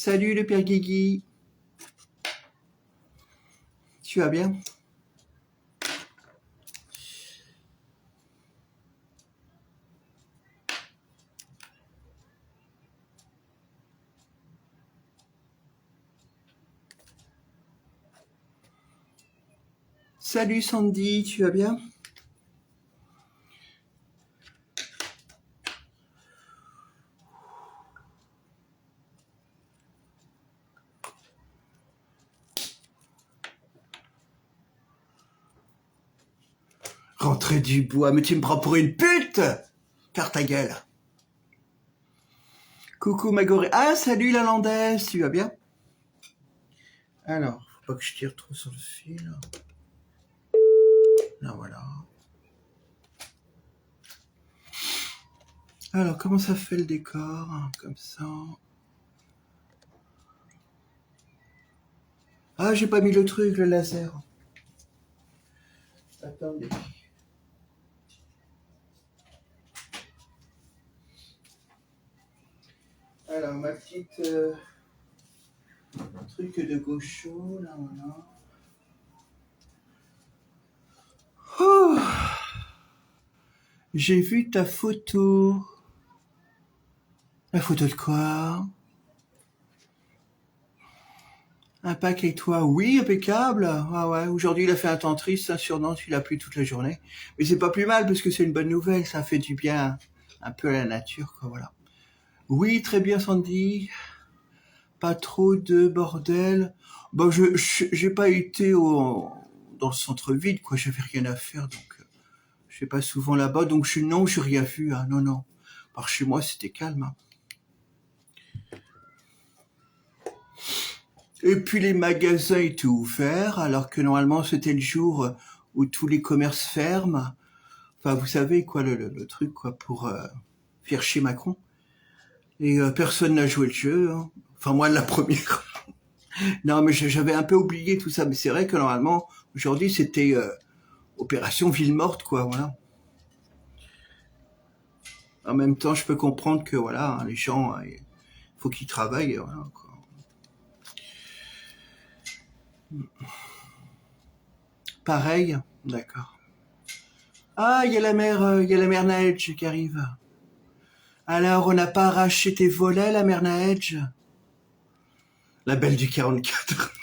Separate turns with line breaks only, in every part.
Salut le père Guigui. Tu vas bien? Salut Sandy, tu vas bien? Rentrée du bois, mais tu me prends pour une pute! Ferme ta gueule. Coucou Magoré. Ah, salut la landaise, tu vas bien? Alors, faut pas que je tire trop sur le fil. Là, voilà. Alors, comment ça fait le décor? Comme ça. Ah, j'ai pas mis le truc, le laser. Attendez. Alors, ma petite truc de gaucho, là, voilà. Oh, j'ai vu ta photo. La photo de quoi? Un pack avec toi? Oui, impeccable. Ah ouais, aujourd'hui il a fait un temps triste, ça, sur Nantes, il a plu toute la journée. Mais c'est pas plus mal parce que c'est une bonne nouvelle, ça fait du bien un peu à la nature, quoi, voilà. Oui, très bien Sandy. Pas trop de bordel. Bon, j'ai pas été dans le centre-ville, quoi, j'avais rien à faire, donc je vais pas souvent là-bas, donc non, j'ai rien vu, hein, non, non. Par chez moi, c'était calme, hein. Et puis les magasins étaient ouverts, alors que normalement c'était le jour où tous les commerces ferment. Enfin, vous savez quoi, le truc quoi pour faire chier Macron. Et personne n'a joué le jeu, hein. Enfin moi la première. Non, mais j'avais un peu oublié tout ça, mais c'est vrai que normalement aujourd'hui c'était opération ville morte, quoi, voilà. En même temps, je peux comprendre que voilà, hein, les gens, il faut qu'ils travaillent, voilà, quoi. Pareil, d'accord. Ah, il y a la mère Naël qui arrive. Alors, on n'a pas arraché tes volets, la mère Naël? La belle du 44.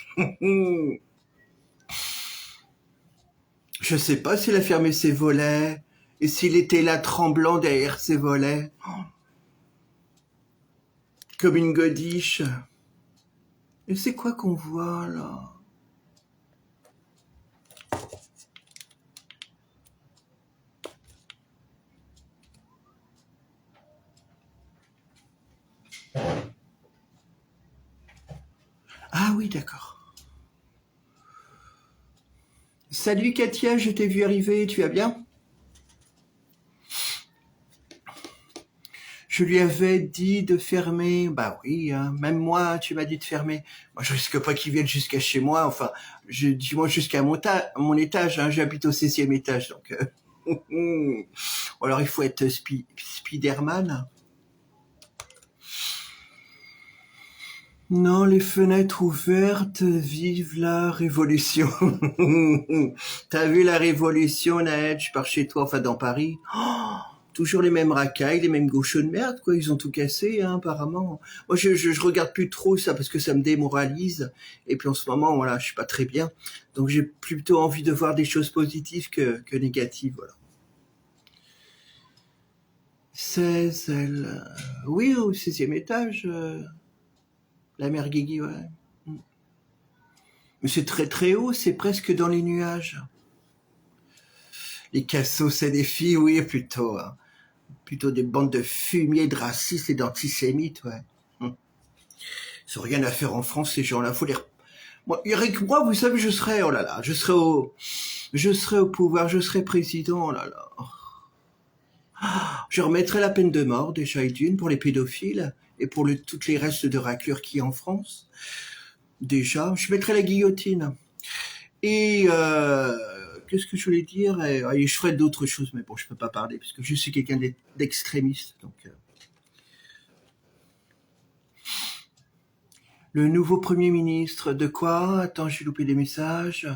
Je sais pas s'il a fermé ses volets et s'il était là tremblant derrière ses volets, comme une godiche. Et c'est quoi qu'on voit là? Ah oui, d'accord. Salut Katia, je t'ai vu arriver, tu vas bien? Je lui avais dit de fermer. Bah oui, hein, même moi, tu m'as dit de fermer. Moi, je risque pas qu'il vienne jusqu'à chez moi. Enfin, dis-moi jusqu'à mon étage. Hein, j'habite au 16e étage, donc. Ou alors il faut être Spiderman. Non, les fenêtres ouvertes, vive la révolution. T'as vu la révolution, Naël, par chez toi, enfin dans Paris? Oh, toujours les mêmes racailles, les mêmes gauchos de merde, quoi. Ils ont tout cassé, hein, apparemment. Moi, je regarde plus trop ça parce que ça me démoralise. Et puis en ce moment, voilà, je suis pas très bien. Donc j'ai plutôt envie de voir des choses positives que négatives, voilà. 16, oui, au 16e étage, la mère Guigui, ouais. Mais c'est très très haut, c'est presque dans les nuages. Les cassos, c'est des filles, oui, plutôt. Hein. Plutôt des bandes de fumiers, de racistes et d'antisémites, ouais. Ils ont rien à faire en France, ces gens-là. Faut les... Moi, Eric, moi, vous savez, je serais, oh là là, je serais au pouvoir, je serais président, oh là là. Je remettrais la peine de mort, déjà et d'une, pour les pédophiles et pour toutes les restes de raclures qu'il y a en France. Déjà, je mettrais la guillotine. Et qu'est-ce que je voulais dire? Et je ferais d'autres choses, mais bon, je peux pas parler parce que je suis quelqu'un d'extrémiste. Donc, Le nouveau Premier ministre, de quoi? Attends, j'ai loupé des messages.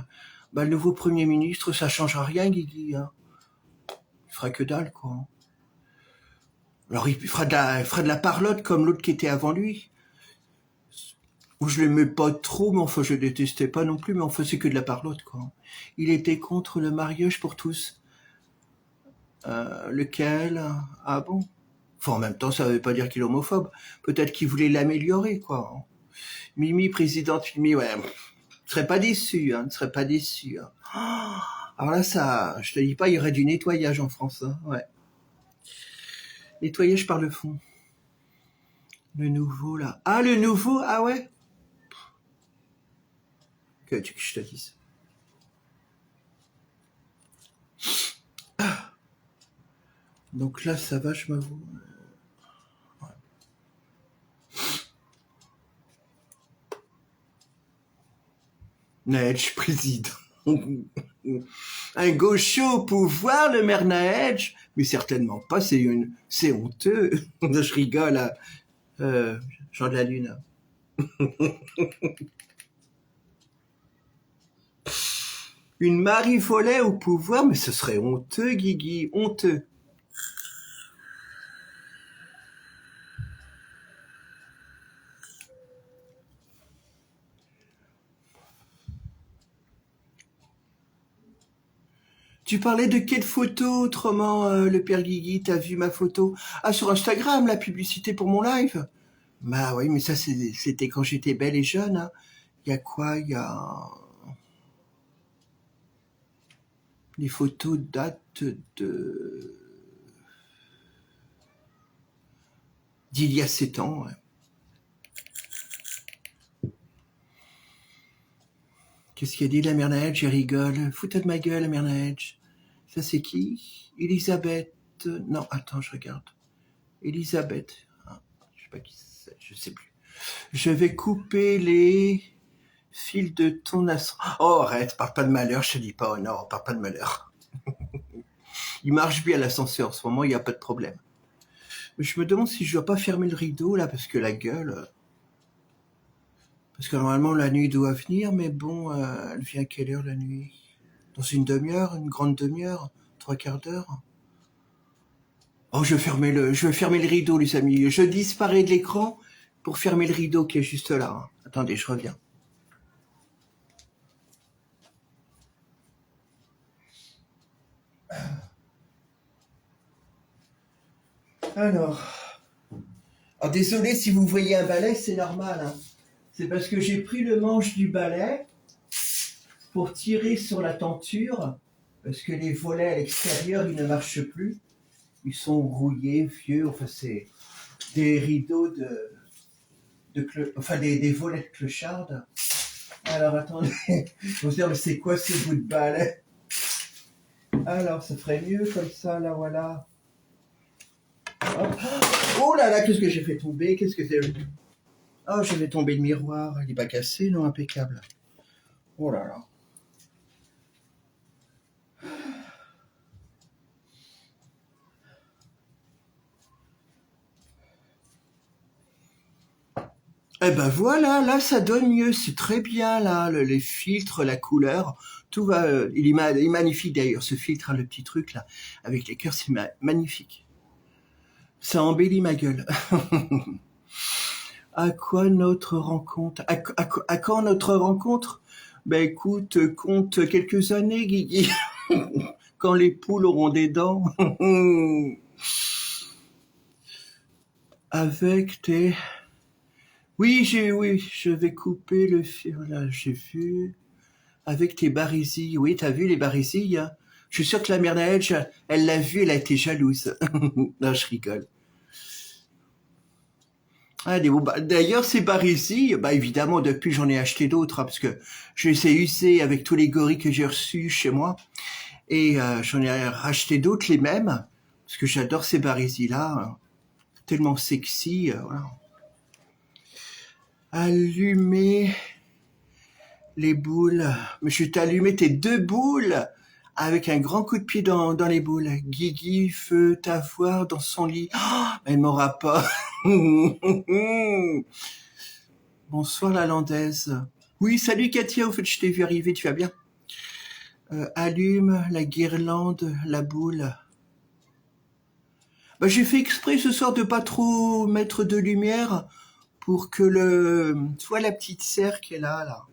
Bah, le nouveau Premier ministre, ça changera rien, Guigui. Hein. Il fera que dalle, quoi. Alors, il fera de la parlotte comme l'autre qui était avant lui. Où je l'aimais pas trop, mais enfin, je détestais pas non plus, mais enfin, c'est que de la parlotte, quoi. Il était contre le mariage pour tous. Lequel? Ah bon? Enfin, en même temps, ça veut pas dire qu'il est homophobe. Peut-être qu'il voulait l'améliorer, quoi. Mimi, présidente Mimi, ouais. Ne serais pas déçu, hein, ne serais pas déçu. Hein. Alors là, ça, je te dis pas, il y aurait du nettoyage en France, hein, ouais. Nettoyage par le fond. Le nouveau, là. Ah, le nouveau, ah ouais? Que tu que je te dise. Ah. Donc là, ça va, je m'avoue. Ouais. Naël, président. Un gaucho au pouvoir, le maire Naël? Mais certainement pas, c'est honteux. Je rigole, hein. Jean de la Lune. Une Marie Follet au pouvoir, mais ce serait honteux, Guigui, honteux. Tu parlais de quelle photo autrement, le père Guigui? T'as vu ma photo? Ah, sur Instagram, la publicité pour mon live? Bah oui, mais ça, c'était quand j'étais belle et jeune. Hein. Il y a quoi? Il y a... Les photos datent d'il y a 7 ans. Ouais. Qu'est-ce qu'il a dit, la mère Naël? Je rigole. Fous-toi de ma gueule, la mère Naël. Ça, c'est qui? Elisabeth. Non, attends, je regarde. Elisabeth. Ah, je sais pas qui c'est, je sais plus. Je vais couper les fils de ton ascenseur. Oh, arrête, parle pas de malheur, je te dis pas. Oh non, parle pas de malheur. Il marche bien l'ascenseur, en ce moment, il n'y a pas de problème. Mais je me demande si je dois pas fermer le rideau, là, parce que la gueule... Parce que normalement, la nuit doit venir, mais bon, elle vient à quelle heure, la nuit? Dans une demi-heure, une grande demi-heure, 3/4 d'heure? Oh, je vais fermer le rideau, les amis. Je disparais de l'écran pour fermer le rideau qui est juste là. Attendez, je reviens. Alors, désolé si vous voyez un balai, c'est normal. Hein. C'est parce que j'ai pris le manche du balai pour tirer sur la tenture, parce que les volets à l'extérieur, ils ne marchent plus. Ils sont rouillés, vieux, enfin c'est des rideaux des volets de clocharde. Alors attendez, je vais dire, mais c'est quoi ce bout de balai? Alors, ça ferait mieux comme ça, là, voilà. Hop. Oh là là, qu'est-ce que j'ai fait tomber? Qu'est-ce que c'est? Oh, je vais tomber le miroir. Il n'est pas cassé, non, impeccable. Oh là là. Eh ben voilà, là ça donne mieux, c'est très bien là, les filtres, la couleur, tout va. Il est magnifique d'ailleurs ce filtre, hein, le petit truc là, avec les cœurs, c'est magnifique. Ça embellit ma gueule. À quoi notre rencontre? À quand notre rencontre? Ben écoute, compte quelques années, Guigui. Quand les poules auront des dents. Avec tes... Oui, je vais couper le fil. Là, j'ai vu. Avec tes barésilles. Oui, t'as vu les barésilles? Hein. Je suis sûr que la mère Naël, elle l'a vu, elle a été jalouse. Non, je rigole. Ah, d'ailleurs, ces barésilles, bah évidemment, depuis j'en ai acheté d'autres, hein, parce que je les ai usées avec tous les gorilles que j'ai reçus chez moi. Et j'en ai racheté d'autres, les mêmes, parce que j'adore ces barésilles-là. Hein, tellement sexy. Voilà. Allumer les boules. Mais je t'ai allumé tes 2 boules avec un grand coup de pied dans les boules. Guigui veut t'avoir dans son lit. Oh, elle m'aura pas. Bonsoir la landaise. Oui, salut Katia, au fait je t'ai vu arriver, tu vas bien? Allume la guirlande, la boule. Bah, j'ai fait exprès ce soir de pas trop mettre de lumière pour que soit la petite serre qui est là,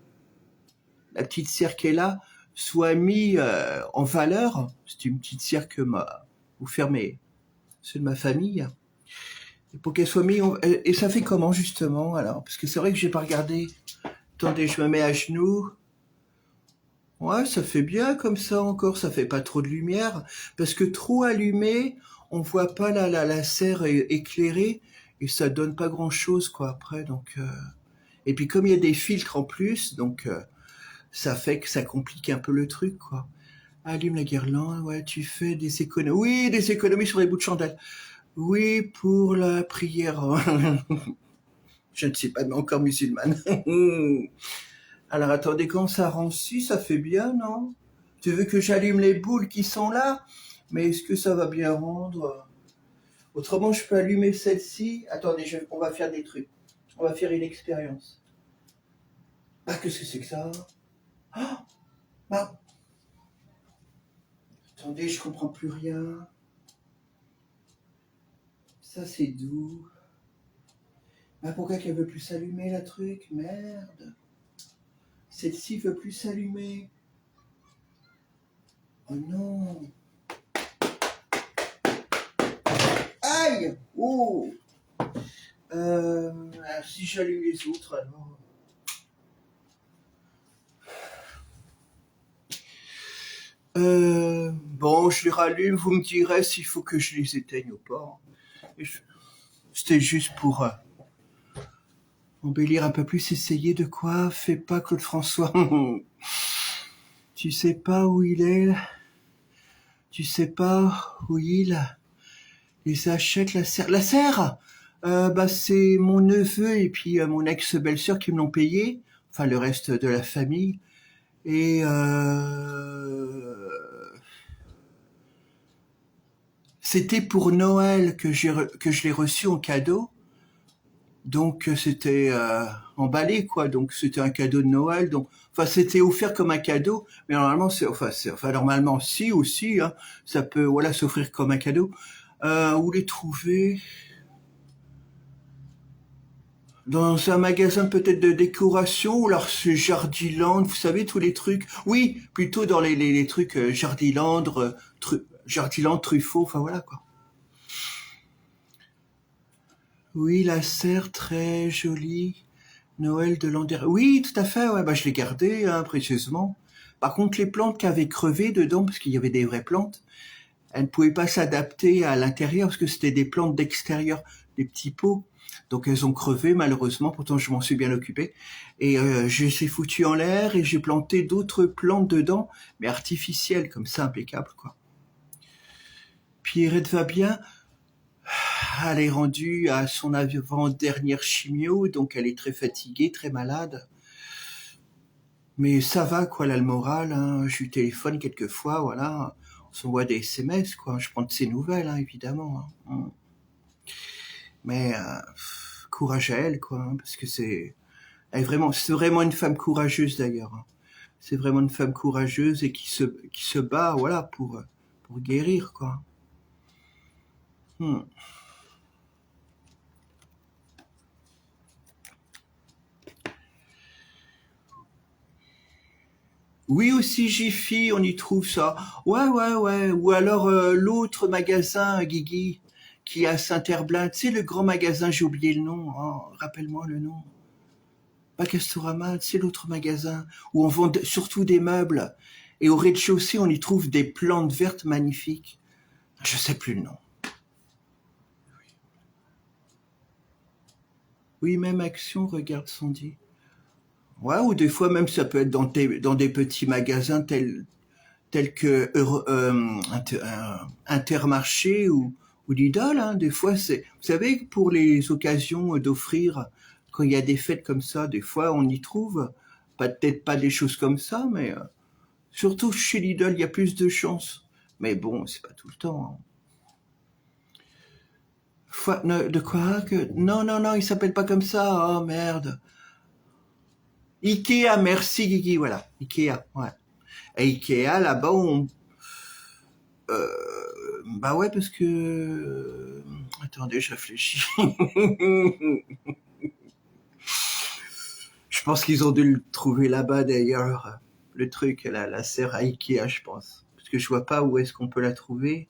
la petite serre qui est là, soit mis en valeur. C'est une petite serre que vous fermez, ceux de ma famille. Et pour qu'elle soit mise, et ça fait comment justement alors? Parce que c'est vrai que j'ai pas regardé. Attendez, je me mets à genoux. Ouais, ça fait bien comme ça encore, ça fait pas trop de lumière, parce que trop allumé, on voit pas la serre éclairée, et ça donne pas grand chose quoi après, donc et puis comme il y a des filtres en plus, donc ça fait que ça complique un peu le truc quoi. Allume la guirlande, ouais, tu fais des économies, oui, des économies sur les bouts de chandelle, oui, pour la prière, je ne suis pas encore musulmane. Alors attendez, quand ça rancit, ça fait bien, non? Tu veux que j'allume les boules qui sont là? Mais est-ce que ça va bien rendre? Autrement, je peux allumer celle-ci. Attendez, on va faire des trucs. On va faire une expérience. Ah, qu'est-ce que c'est que ça? Ah, bah. Attendez, je comprends plus rien. Ça, c'est doux. Ah, pourquoi qu'elle veut plus s'allumer, la truc? Merde. Celle-ci veut plus s'allumer. Oh non. Aïe! Oh! Si j'allume les autres, alors. Bon, je les rallume, vous me direz s'il faut que je les éteigne ou pas. C'était juste pour embellir un peu plus, essayer de quoi? Fais pas Claude François. Tu sais pas où il est, tu sais pas où il achète la serre. La serre! Bah c'est mon neveu et puis mon ex-belle-sœur qui me l'ont payé, enfin le reste de la famille. Et c'était pour Noël que je l'ai reçu en cadeau. Donc c'était emballé quoi. Donc c'était un cadeau de Noël. Donc enfin c'était offert comme un cadeau, mais normalement normalement si aussi hein, ça peut voilà s'offrir comme un cadeau. Où les trouver? Dans un magasin peut-être de décoration ou alors c'est Jardiland, vous savez tous les trucs. Oui, plutôt dans les trucs Jardiland, Jardiland, Truffaut, enfin voilà quoi. Oui, la serre très jolie. Noël de l'an dernier. Oui, tout à fait, ouais, bah je l'ai gardé hein, précieusement. Par contre, les plantes qui avaient crevé dedans, parce qu'il y avait des vraies plantes, elles ne pouvaient pas s'adapter à l'intérieur parce que c'était des plantes d'extérieur, des petits pots. Donc elles ont crevé malheureusement, pourtant je m'en suis bien occupé. Et je les ai foutues en l'air et j'ai planté d'autres plantes dedans, mais artificielles, comme ça, impeccable quoi. Pierrette va bien. Elle est rendue à son avant-dernière chimio, donc elle est très fatiguée, très malade. Mais ça va, quoi, là, le moral, hein. Je lui téléphone quelquefois, voilà. On s'envoie des SMS, quoi. Je prends de ses nouvelles, hein, évidemment. Hein. Mais courage à elle, quoi, hein, parce que c'est vraiment une femme courageuse d'ailleurs. Hein. C'est vraiment une femme courageuse et qui se bat, voilà, pour guérir, quoi. Hmm. Oui, aussi Jiffy, on y trouve ça. Ouais, ouais, ouais. Ou alors l'autre magasin, Guigui, qui est à Saint-Herblain. Tu sais, le grand magasin, j'ai oublié le nom. Oh, rappelle-moi le nom. Pas Castorama, c'est l'autre magasin où on vend surtout des meubles. Et au rez-de-chaussée, on y trouve des plantes vertes magnifiques. Je sais plus le nom. Oui, même Action, regarde Sandy. Ouais, ou des fois même ça peut être dans des petits magasins tels que Intermarché ou Lidl. Hein. Des fois, vous savez, pour les occasions d'offrir, quand il y a des fêtes comme ça, des fois on y trouve, peut-être pas des choses comme ça, mais surtout chez Lidl, il y a plus de chances. Mais bon, c'est pas tout le temps. Hein. De quoi que... Non, non, non, il s'appelle pas comme ça. Oh merde. Ikea, merci Guigui, voilà. Ikea, ouais. Et Ikea, là-bas, bah ouais, parce que... Attendez, je réfléchis. Je pense qu'ils ont dû le trouver là-bas, d'ailleurs. Le truc, la serre à Ikea, je pense. Parce que je vois pas où est-ce qu'on peut la trouver.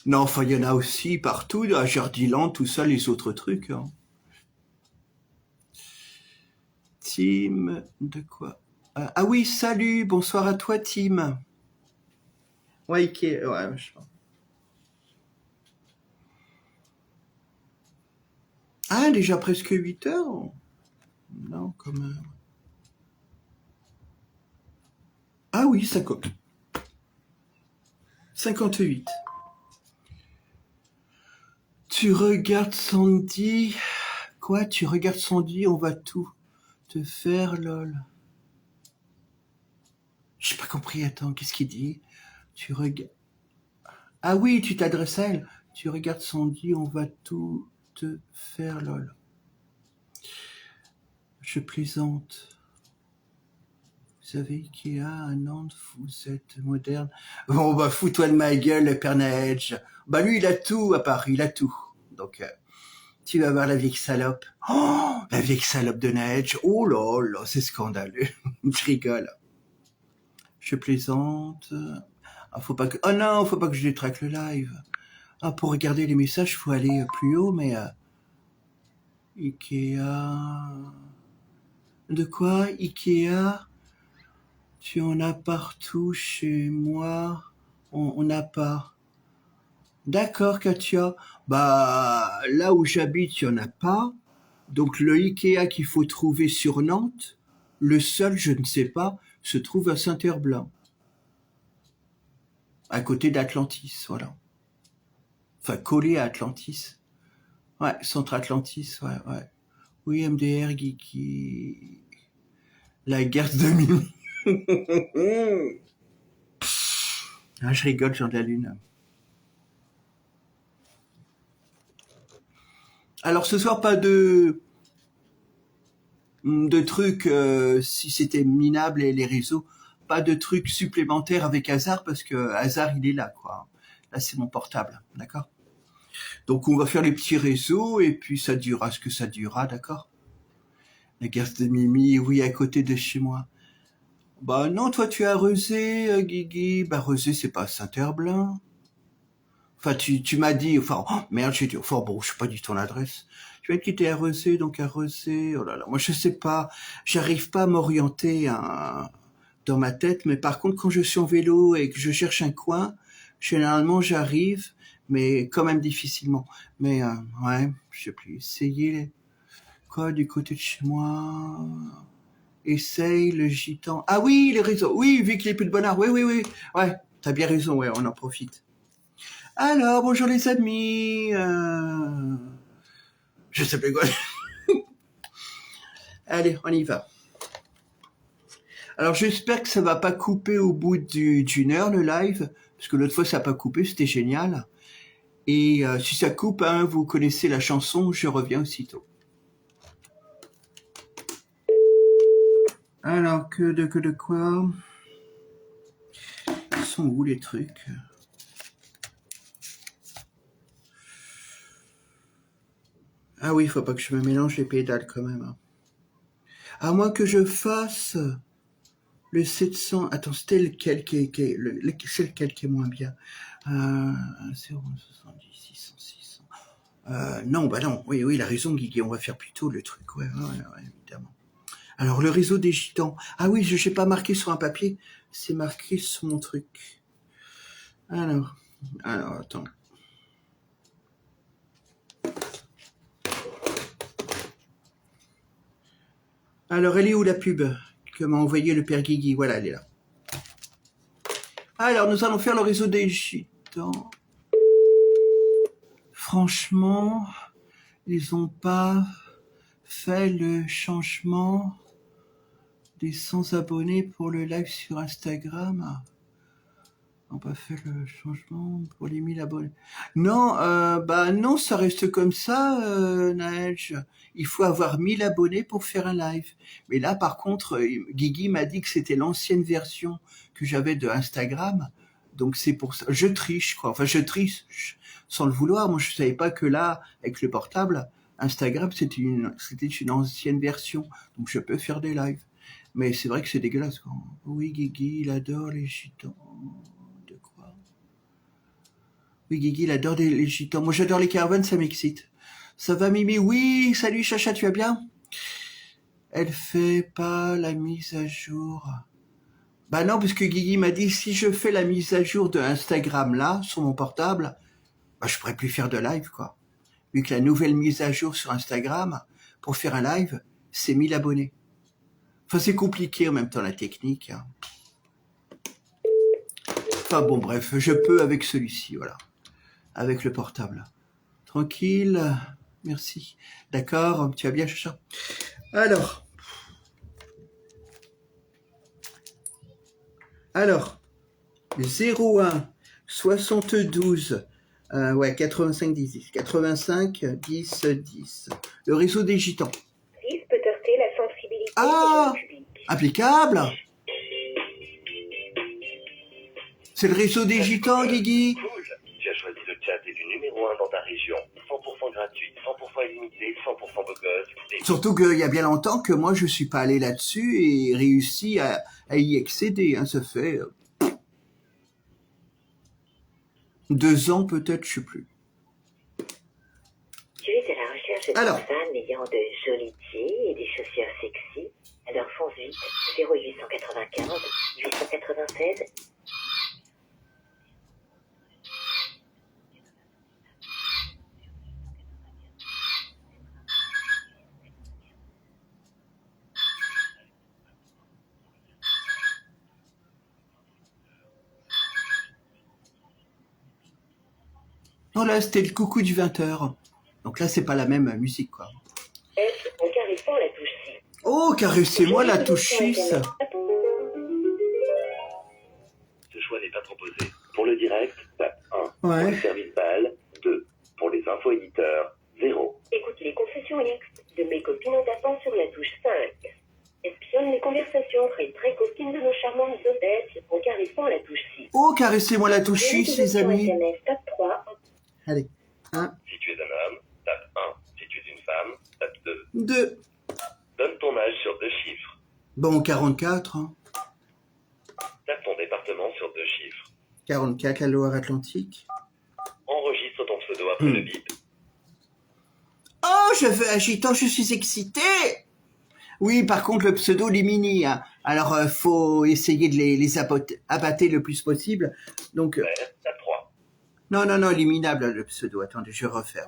Non, enfin, il y en a aussi partout, à Jardiland, tout ça, les autres trucs. Hein. Tim, de quoi? Ah oui, salut, bonsoir à toi, Tim. Ouais, Ikea, ouais, je pense. Ah, déjà presque 8 heures? Non, quand même. Ah oui, 58. Tu regardes Sandy. Quoi? Tu regardes Sandy, on va tout te faire, lol. J'ai pas compris, attends, qu'est-ce qu'il dit? Tu regardes. Ah oui, tu t'adresses à elle. Tu regardes Sandy, on va tout te faire, lol. Je plaisante. Vous savez Ikea à Nantes, vous êtes moderne. Bon, bah, fous-toi de ma gueule, le Père Neige. Bah, lui, il a tout à Paris, il a tout. Donc, tu vas voir la vieille salope. Oh, la vieille salope de Neige. Oh là là, c'est scandaleux. Je rigole. Je plaisante. Ah, faut pas que... Oh non, faut pas que je détraque le live. Ah, pour regarder les messages, faut aller plus haut, mais... Ikea... De quoi? Ikea? Tu en as partout chez moi. On n'a pas. D'accord, Katia. Bah, là où j'habite, il n'y en a pas. Donc, le Ikea qu'il faut trouver sur Nantes, le seul, je ne sais pas, se trouve à Saint-Herblain, à côté d'Atlantis, voilà. Enfin, collé à Atlantis. Ouais, Centre Atlantis, ouais, ouais. Oui, MDR, Geeky. La guerre de Mimi. Ah, je rigole, Jean de la Lune. Alors, ce soir, pas de trucs, si c'était minable et les réseaux, pas de trucs supplémentaires avec Hazard parce que Hazard il est là quoi. Là c'est mon portable, d'accord. Donc on va faire les petits réseaux et puis ça durera ce que ça durera, d'accord. La gare de Mimi, oui à côté de chez moi. Bah non, toi tu as Rezé, Guigui. Bah Rezé c'est pas Saint-Herblain. Enfin tu m'as dit, enfin oh, merde j'ai dit, enfin bon je sais pas du tout ton adresse. Tu m'as dit que t'étais à Rezé, donc à Rezé. Oh là là, moi je sais pas, j'arrive pas à m'orienter. Hein. Dans ma tête, mais par contre, quand je suis en vélo et que je cherche un coin, généralement, j'arrive, mais quand même difficilement. Mais ouais, je sais plus. Essayer quoi du côté de chez moi. Essaye le gitan. Ah oui, les réseaux. Oui, vu qu'il est plus de bonheur. Oui, oui, oui. Ouais, t'as bien raison. Ouais, on en profite. Alors, bonjour les amis. Je sais plus quoi. Allez, on y va. Alors, j'espère que ça va pas couper au bout d'une heure le live, parce que l'autre fois ça a pas coupé, c'était génial. Et si ça coupe, hein, vous connaissez la chanson Je reviens aussitôt. Alors, que de quoi? Ils sont où les trucs? Ah oui, il faut pas que je me mélange les pédales quand même. Hein. À moins que je fasse le 700... Attends, c'était lequel c'est lequel qui est moins bien? 070, 600, 600. Non, bah non. Oui, oui, il a raison, Guigui. On va faire plutôt le truc. Ouais, évidemment. Alors, le réseau des gitans. Ah oui, je n'ai pas marqué sur un papier. C'est marqué sur mon truc. Alors, attends. Alors, elle est où la pub que m'a envoyé le père Guigui? Voilà, elle est là. Alors, nous allons faire le réseau des gitans. Franchement, ils n'ont pas fait le changement des 100 abonnés pour le live sur Instagram. On n'a pas fait le changement pour les 1000 abonnés. Non, bah non, ça reste comme ça, Naël. Il faut avoir 1000 abonnés pour faire un live. Mais là, par contre, Guigui m'a dit que c'était l'ancienne version que j'avais de Instagram. Donc c'est pour ça. Je triche, quoi. Enfin, je triche sans le vouloir. Moi, je savais pas que là, avec le portable, Instagram, c'était une ancienne version. Donc je peux faire des lives. Mais c'est vrai que c'est dégueulasse, quoi. Oui, Guigui, il adore les gitans. De quoi? Oui, Guigui, il adore les gitans. Moi, j'adore les caravanes, ça m'excite. Ça va, Mimi? Oui, salut, Chacha, tu vas bien? Elle fait pas la mise à jour. Bah non, parce que Guigui m'a dit, si je fais la mise à jour de Instagram, là, sur mon portable, bah, je pourrais plus faire de live, quoi. Vu que la nouvelle mise à jour sur Instagram, pour faire un live, c'est 1000 abonnés. Enfin, c'est compliqué en même temps, la technique, hein. Enfin bon, bref, je peux avec celui-ci, voilà. Avec le portable. Tranquille, merci. D'accord, tu vas bien, Chacha? Alors, 01 72 ouais, 85 10 85 10 10. Le réseau des gitans.
Peut heurter la sensibilité
Ah,
du public.
applicable. C'est le réseau des gitans, Guigui.
Cool. Tu as choisi le chat et du numéro 1 dans ta région. 100% gratuit, 100% illimité, 100% beau gosse.
Surtout qu'il y a bien longtemps que moi je suis pas allé là-dessus et réussi à y accéder. Hein. Ça fait 2 ans peut-être, je sais plus.
Tu es à la recherche d'une femme ayant de jolis pieds et des chaussures sexy. Alors fonce vite. 0895 896.
Non, là, c'était le coucou du 20h. Donc là, c'est pas la même musique, quoi.
En caressant la touche 6.
Oh, caressez-moi la touche 6.
Ce choix n'est pas proposé. Pour le direct, tape 1.
Ouais.
Pour le service BAL, 2. Pour les infos éditeurs, 0.
Écoute les confessions ex de mes copines en tapant sur la touche 5. Espionne les conversations très copines de nos charmantes hôtesses en caressant la touche 6.
Oh, caressez-moi la touche 6, les amis.
SMS, tape 3.
Allez. 1.
Si tu es un homme, tape 1. Si tu es une femme, tape 2.
2.
Donne ton âge sur 2 chiffres.
Bon, 44. Hein.
Tape ton département sur 2 chiffres.
44, la Loire-Atlantique.
Enregistre ton pseudo après le bip.
Oh, je veux un gitan, je suis excité. Oui, par contre, le pseudo, les mini. Hein. Alors, faut essayer de les abattre le plus possible. Donc,
tape 3.
Non, éliminable, le pseudo. Attendez, je vais refaire.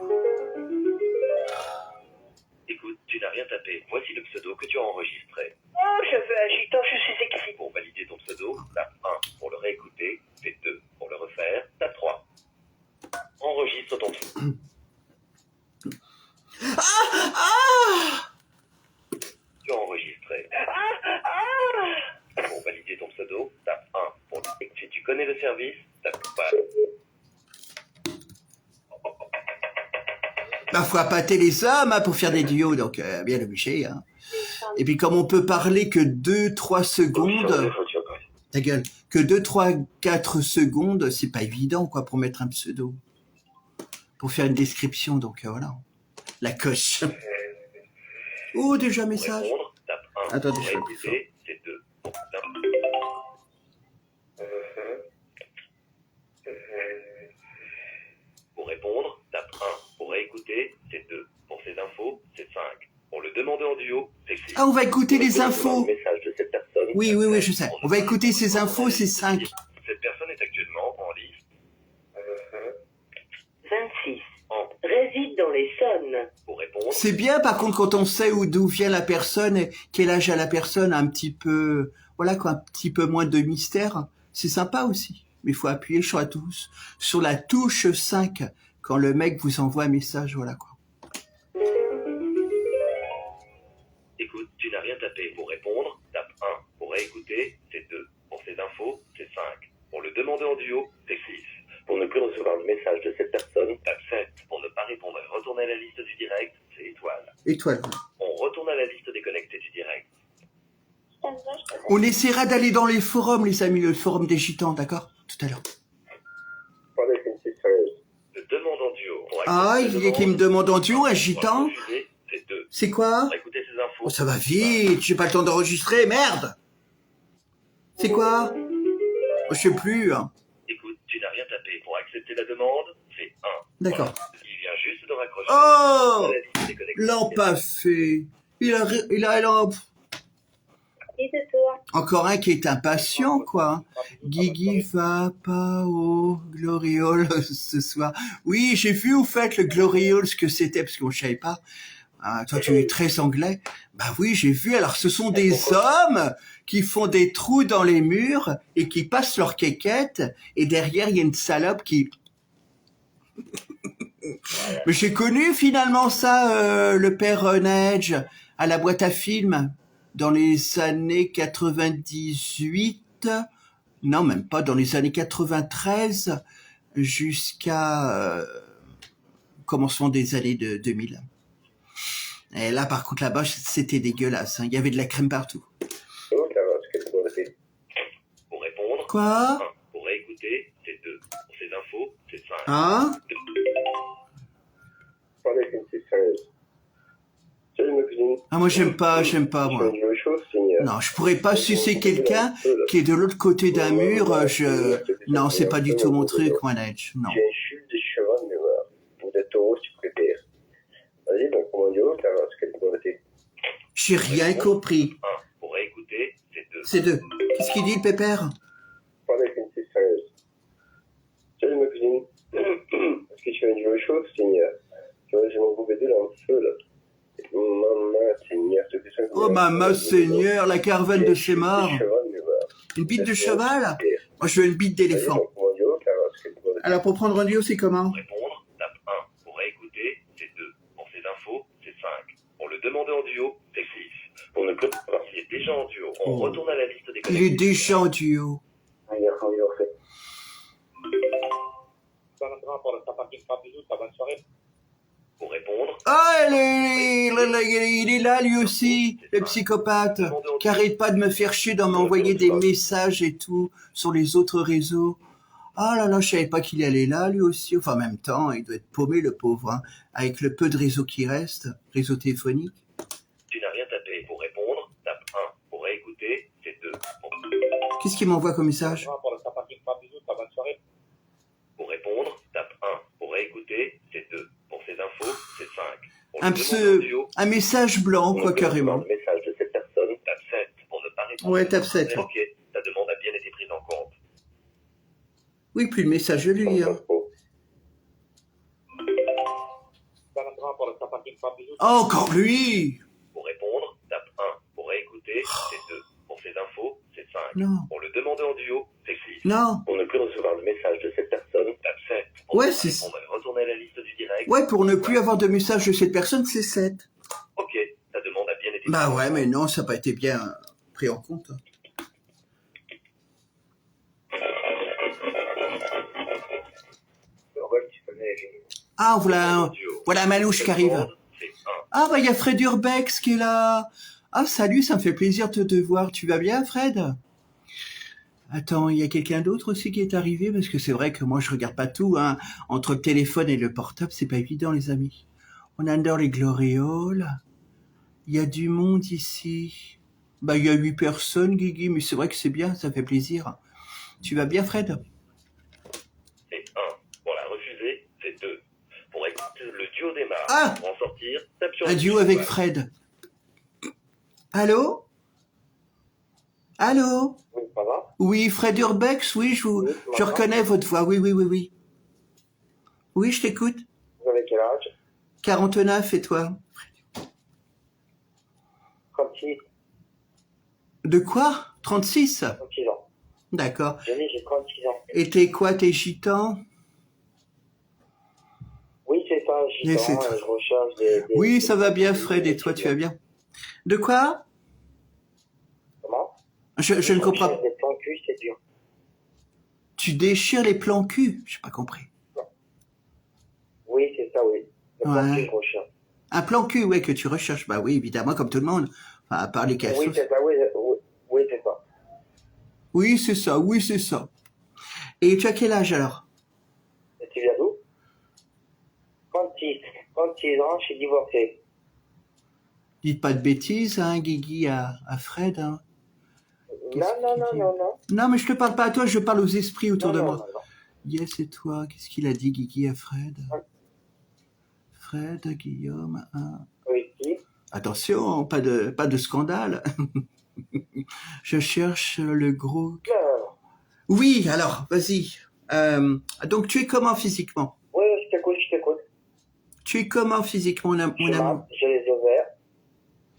Écoute, tu n'as rien tapé. Voici le pseudo que tu as enregistré.
Oh, je veux un gitan, je suis sexy.
Pour valider ton pseudo, tape 1. Pour le réécouter, fais 2. Pour le refaire, tape 3. Enregistre ton pseudo. Tu as enregistré. Pour valider ton pseudo, tape 1. Si tu connais le service, tape 3.
Bah, faut appâter les hommes hein, pour faire des duos, donc bien obligé. Hein. Et puis comme on peut parler que 2-3 secondes, ta gueule, que 2-3-4 secondes, c'est pas évident quoi pour mettre un pseudo, pour faire une description, donc voilà. La coche. Oh, déjà message.
Répondre, tape 1.
Attendez, je fais
plus fort. C'est 2. Pour répondre, tape 1. Pour réécouter, c'est 2. Pour ces infos, c'est 5. Pour le demander en duo, c'est 6.
Ah, on va écouter les infos.
Message de cette personne,
oui, je sais. On va écouter ces infos, c'est 5.
Cette personne est actuellement en liste
26. Réside dans l'Essonne.
Pour répondre.
C'est bien, par contre, quand on sait d'où vient la personne, et quel âge a la personne, un petit peu, voilà quoi, un petit peu moins de mystère. C'est sympa aussi. Mais il faut appuyer sur la touche 5 quand le mec vous envoie un message, voilà quoi.
Écoute, tu n'as rien tapé. Pour répondre, tape 1. Pour réécouter, c'est 2. Pour ces infos, c'est 5. Pour le demander en duo, c'est 6. Pour ne plus recevoir le message de cette personne, tape 7. Pour ne pas répondre et retourner à la liste du direct, c'est étoile.
Étoile.
On retourne à la liste déconnectée du direct.
On essaiera d'aller dans les forums, les amis, le forum des gitans, d'accord? Tout à l'heure.
Le demande en duo. Pour
Ah,
accepter
il
la
y a qui me demande en duo, un
Pour
gitan?
refuser, c'est 2.
C'est quoi?
Pour écouter ces infos,
Oh, ça va vite, j'ai pas le temps d'enregistrer, merde! C'est quoi? Oh, je sais plus. Hein.
écoute, tu n'as rien tapé. Pour accepter la demande, c'est 1.
D'accord.
Il vient juste de raccrocher.
Oh!
À la liste déconnectée.
L'an pas fait. Il a encore un qui est impatient, quoi. Guigui va pas au Gloriole ce soir. Oui, j'ai vu au fait le Gloriole ce que c'était, parce qu'on ne savait pas. Ah, toi, tu es très anglais. Bah oui, j'ai vu. Alors, ce sont des hommes qui font des trous dans les murs et qui passent leur quéquette. Et derrière, il y a une salope qui... Mais j'ai connu finalement ça, le père Nedge, à la boîte à films, dans les années 98. Non, même pas, dans les années 93 jusqu'à commencement des années 2000. Et là, par contre, là-bas, c'était dégueulasse. Hein. Il y avait de la crème partout.
Pour répondre,
Quoi?
1. Pour réécouter, c'est 2. Pour ces infos, c'est 5.
Hein? Ah, moi, j'aime pas, moi. Non, je pourrais pas sucer quelqu'un qui est de l'autre côté d'un mur. Non, c'est pas du tout mon truc, moi, Nedge. Non. J'ai rien compris.
1. Pour réécouter, c'est 2.
C'est 2. Qu'est-ce qu'il dit, le pépère?
Salut ma cousine. Est-ce que tu viens de jouer chaud, Seigneur? Tu vois, j'ai mon beau bébé dans le feu, là. Maman, Seigneur, te fais ça.
Oh, maman, Seigneur, la caravane de ses morts. Une bite de cheval? Moi, je veux une bite d'éléphant. Alors, pour prendre un duo, c'est comment?
Pour répondre, tape 1. Pour réécouter, c'est 2. Pour ces infos, c'est 5. Pour le demander en duo, c'est 6. Pour ne plus savoir s'il est déjà en duo, on retourne à la liste des
Il est déjà en duo.
Pour répondre,
Ah, il est là, lui aussi, le psychopathe, qui arrête pas de me faire chier d'en m'envoyer des messages et tout, sur les autres réseaux. Ah là là, je savais pas qu'il allait là, lui aussi. Enfin, en même temps, il doit être paumé, le pauvre, hein, avec le peu de réseau qui reste, réseau téléphonique.
tu n'as rien tapé. Pour répondre, tape 1. Pour réécouter, c'est 2.
Qu'est-ce qu'il m'envoie comme message?
Pour répondre, tape 1. Pour réécouter, c'est 2. Pour ces infos, c'est 5. Pour
Un
le demander en duo,
un message blanc, quoi, carrément.
le message de cette personne, tape 7. Pour ne pas répondre.
Ouais, tape 7.
Ok, ta demande a bien été prise en compte.
Oui, puis le message de lui, hein. Oh, encore lui!
Pour répondre, tape 1. Pour réécouter, c'est 2. Pour ces infos, c'est 5.
Non.
Pour le demander en duo, c'est 6.
Non.
Pour ne plus recevoir le message de cette personne, tape 7. Pour
Ouais,
ne pas
c'est...
répondre et retourner à la liste du direct.
Ouais, pour ne plus avoir de message de cette personne, c'est 7.
Ok, ta demande a bien été
Bah
prise en
ouais,
compte.
mais non, ça n'a pas été bien pris en compte. Ah, voilà un manouche qui arrive.
C'est 1.
Ah, bah, il y a Fred Urbex qui est là. Ah, salut, ça me fait plaisir de te voir. Tu vas bien, Fred? Attends, il y a quelqu'un d'autre aussi qui est arrivé, parce que c'est vrai que moi, je regarde pas tout, hein. Entre le téléphone et le portable, c'est pas évident, les amis. On adore les glorioles. Il y a du monde ici. Bah, il y a 8 personnes, Guigui, mais c'est vrai que c'est bien, ça fait plaisir. Tu vas bien, Fred?
C'est 1. Pour la refuser, c'est 2. Pour écouter, le duo démarre.
Ah!
Pour en sortir, tape sur
Un
le
duo avec
étoile.
Fred. Allô? Allô?
Oui, ça va?
Oui, Fred Urbex, oui, je reconnais votre voix, oui. Oui, je t'écoute.
Vous avez quel âge?
49, et toi?
36.
De quoi? 36?
36 ans.
D'accord.
J'ai 36 ans.
Et t'es quoi, t'es gitan?
Oui, c'est ça,
Mais
gitan,
c'est tout.
je recherche des...
Oui, ça va bien, Fred, et toi, tu vas bien? De quoi?
Comment?
Je ne comprends pas.
Des plans cul, c'est dur.
Tu déchires les plans cul. J'ai pas compris.
Oui, c'est ça, oui. Le plan que je recherche.
Un plan cul, ouais, que tu recherches. Bah oui, évidemment, comme tout le monde. Enfin, à part les cassos.
Oui, c'est ça, oui, c'est ça.
Oui, c'est ça, oui, c'est ça. Et tu as quel âge alors?
Et tu viens d'où? 36 ans, je suis divorcé.
Dites pas de bêtises, hein, Guigui, à Fred. Hein.
Non, non.
Non, mais je te parle pas à toi, je parle aux esprits autour de moi.
Non.
Yes, et toi, qu'est-ce qu'il a dit, Guigui, à Fred?
Ouais.
Fred, Guillaume, hein.
Oui, qui?
Attention, pas de scandale. Je cherche le gros...
Non.
Oui, alors, vas-y. Donc, tu es comment physiquement?
Oui, je t'écoute.
Tu es comment physiquement, mon amour?
J'ai les yeux verts.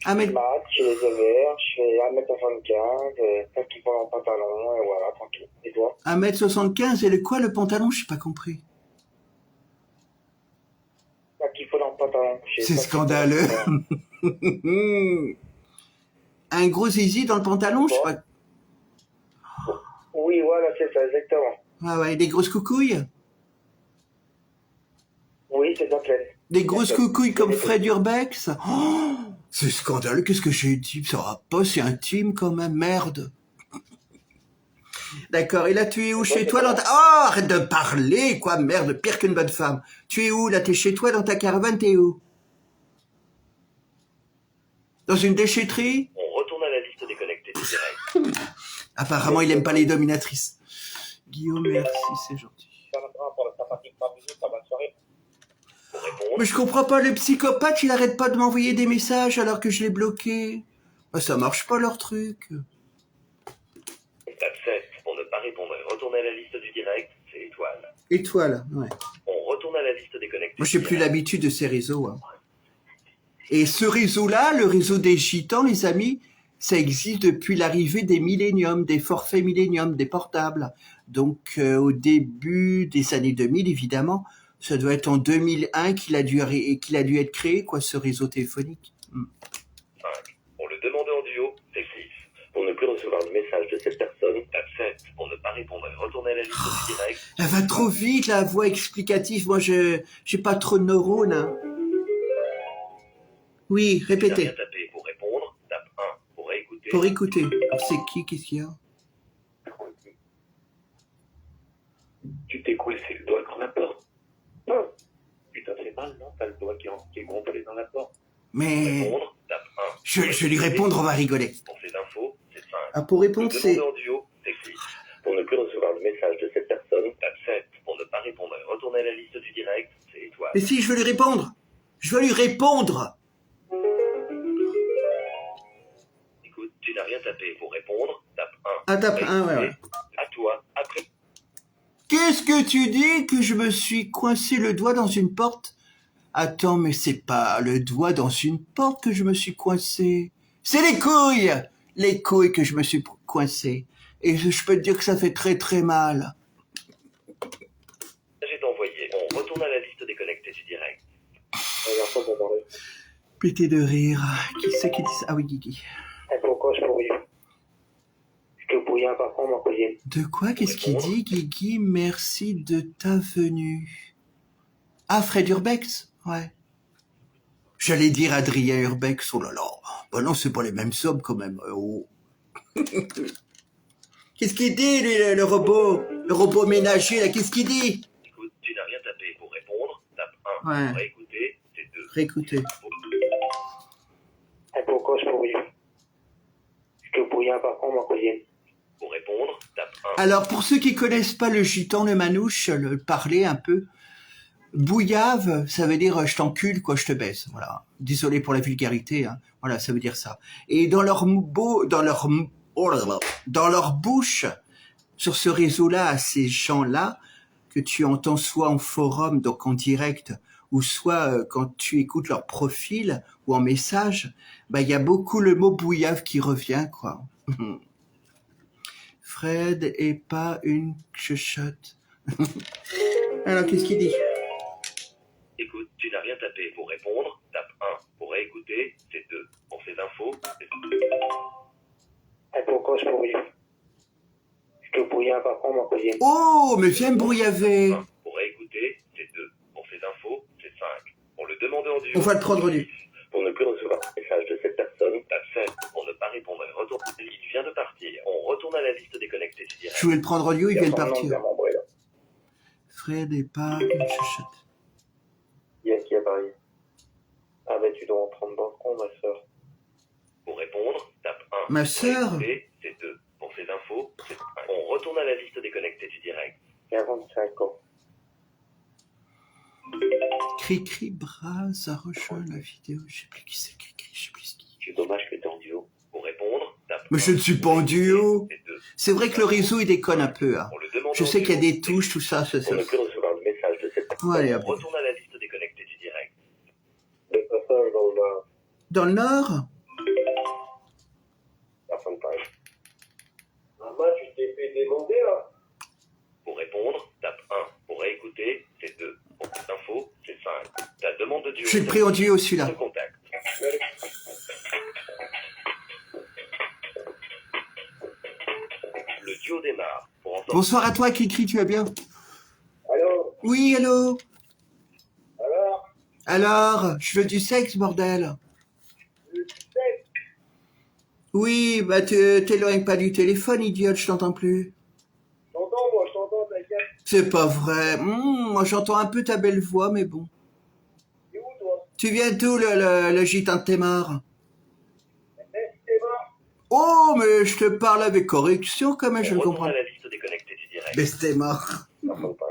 Ah, mais...
J'ai les yeux verts, je fais 1m75, 5 kilos en pantalon, et voilà, tranquille. Et toi?
1m75, et le pantalon? Je n'ai pas compris.
5 kilos en pantalon.
C'est scandaleux. Un gros zizi dans le pantalon, je sais pas.
Oui, voilà, c'est ça, exactement.
Ah ouais, des grosses coucouilles?
Oui, c'est ça, pleine.
Des grosses coucouilles comme Fred Urbex? Oh, c'est scandaleux, qu'est-ce que j'ai dit? Ça va pas, c'est intime quand même, merde. D'accord, et là tu es où? Chez toi dans ta... Oh, arrête de parler, quoi, merde, pire qu'une bonne femme. Tu es où, là? T'es chez toi dans ta caravane, t'es où? Dans une déchetterie?
On retourne à la liste déconnectée du direct.
Apparemment, il aime pas les dominatrices. Guillaume, merci, c'est gentil.
Pour répondre,
Mais je comprends pas, le psychopathe, il arrête pas de m'envoyer des messages alors que je l'ai bloqué. Bah, ça marche pas leur truc.
tape 7 pour ne pas répondre et retourner à la liste du direct, c'est étoile.
Étoile, ouais.
On retourne à la liste déconnectée.
Moi, j'ai plus l'habitude de ces réseaux. Hein. Et ce réseau-là, le réseau des gitans, les amis, ça existe depuis l'arrivée des milléniums, des forfaits milléniums, des portables. Donc, au début des années 2000, évidemment, ça doit être en 2001 qu'il a dû être créé, quoi, ce réseau téléphonique.
5. Pour le demander en duo, c'est 6. Pour ne plus recevoir de message de cette personne, tape 7. Pour ne pas répondre et retourner à la liste du direct.
Elle va trop vite, la voix explicative. Moi, j'ai pas trop de neurones. Hein. Oui, répétez.
Rien taper pour répondre, tape 1 pour écouter.
Pour écouter. Alors, c'est qui? Qu'est-ce qu'il y a?
Tu t'es coincé le doigt dans la porte. Putain, c'est mal, non? T'as le doigt qui est gonflé dans la porte.
Mais...
Répondre, tape 1.
Je vais lui répondre, on va rigoler.
Pour ces infos, c'est 5.
Ah, pour répondre,
Le
c'est...
demander en duo, c'est 6. Pour ne plus recevoir le message de cette personne, tape 7. Pour ne pas répondre et retourner à la liste du direct, c'est étoile.
Mais si, je veux lui répondre. Je veux lui répondre.
Écoute, tu n'as rien tapé pour répondre, tape 1.
Ah, tape 1, ouais.
À toi, après.
Qu'est-ce que tu dis? Que je me suis coincé le doigt dans une porte? Attends, mais c'est pas le doigt dans une porte que je me suis coincé. C'est les couilles! Les couilles que je me suis coincé. Et je peux te dire que ça fait très très mal.
J'ai envoyé. On retourne à la liste déconnectée du direct.
Merci pour parler.
Pété de rire. Qui c'est qui dit ça? Ah oui, Guigui.
Et pourquoi je pourrais? Je te brouille un patron, ma cousine.
De quoi? Qu'est-ce qu'il dit, Guigui? Merci de ta venue. Ah, Fred Urbex? Ouais. J'allais dire Adrien Urbex, oh là là. Bah non, c'est pas les mêmes sommes quand même. Oh. Qu'est-ce qu'il dit, lui, le robot? Le robot ménager, là, qu'est-ce qu'il dit?
Écoute, tu n'as rien tapé pour répondre, tape 1.
Ouais.
Pour réécouter, c'est 2.
Réécoutez.
Et pourquoi je pourrais? Je te brouille un patron, ma cousine.
Pour répondre, tape 1.
Alors, pour ceux qui connaissent pas le gitan, le manouche, le parler un peu, bouillave, ça veut dire je t'encule, quoi, je te baisse. Voilà. Désolé pour la vulgarité, hein. Voilà, ça veut dire ça. Et dans leur bouche, sur ce réseau-là, à ces gens-là, que tu entends soit en forum, donc en direct, ou soit quand tu écoutes leur profil ou en message, bah, il y a beaucoup le mot bouillave qui revient, quoi. Fred est pas une chuchote. Alors, qu'est-ce qu'il dit?
Écoute, tu n'as rien tapé pour répondre, tape 1. Pour réécouter, c'est 2. Pour ces infos, c'est...
Et pourquoi je pourrais? Je te brouillard par contre, ma cousine.
Oh, mais viens me brouillaver.
1. Pour réécouter, c'est 2. Pour ces infos, c'est 5. Pour le demander en duo,
On va le prendre nu.
pour ne plus recevoir de message de cette personne, tape 7. Pour ne pas répondre, retourne. Il vient de partir. On retourne à la liste déconnectée du direct.
Je voulais le prendre nu, il vient de partir.
Bien membré, là.
Fred et pas une chuchote.
Il y a qui à Paris? Ah bah tu dois en prendre dans le con, ma soeur.
Pour répondre, tape 1.
Ma
Pour
sœur.
écouter, c'est 2. Pour ces infos, c'est 5. On retourne à la liste déconnectée du direct.
45 ans.
Cricri Braz a rejoint la vidéo. Je sais plus qui c'est Cricri, je sais plus qui.
C'est dommage que t'es en duo. Pour répondre, tape
Mais
1.
je ne suis pas en duo.
C'est 2.
C'est vrai que le réseau il déconne un peu. Hein.
Pour le demander
Je
en
sais qu'il y a
duo,
des touches, tout ça.
Pour ne plus recevoir de message de cette personne,
Ouais, allez,
on
hop.
retourne à la liste déconnectée du direct.
Le passage dans la...
Dans le nord,
Personne ne parle. Maman, tu t'es fait démonter, là?
Pour répondre, tape 1. Pour réécouter, c'est 2. Pour cette info, c'est 5. Ta demande de duo.
je suis pris en duo celui-là.
Ce contact. Le duo démarre. Pour en sortir,
Bonsoir à toi Cricri, tu vas bien?
Allô?
Oui, allô?
Alors?
Alors, je veux du sexe, bordel.
Tu sais,
Oui, bah t'éloignes pas du téléphone, idiote, je t'entends plus.
je t'entends, moi, je t'entends, t'inquiète.
C'est pas vrai. Moi j'entends un peu ta belle voix, mais bon.
T'es où, toi?
Tu viens d'où le gitan de Témar?
T'es mort?
Oh, mais je te parle avec correction quand même, je
on
le
retourne
comprends.
à la liste déconnectée du direct.
Mais c'était mort.
Personne ne parle.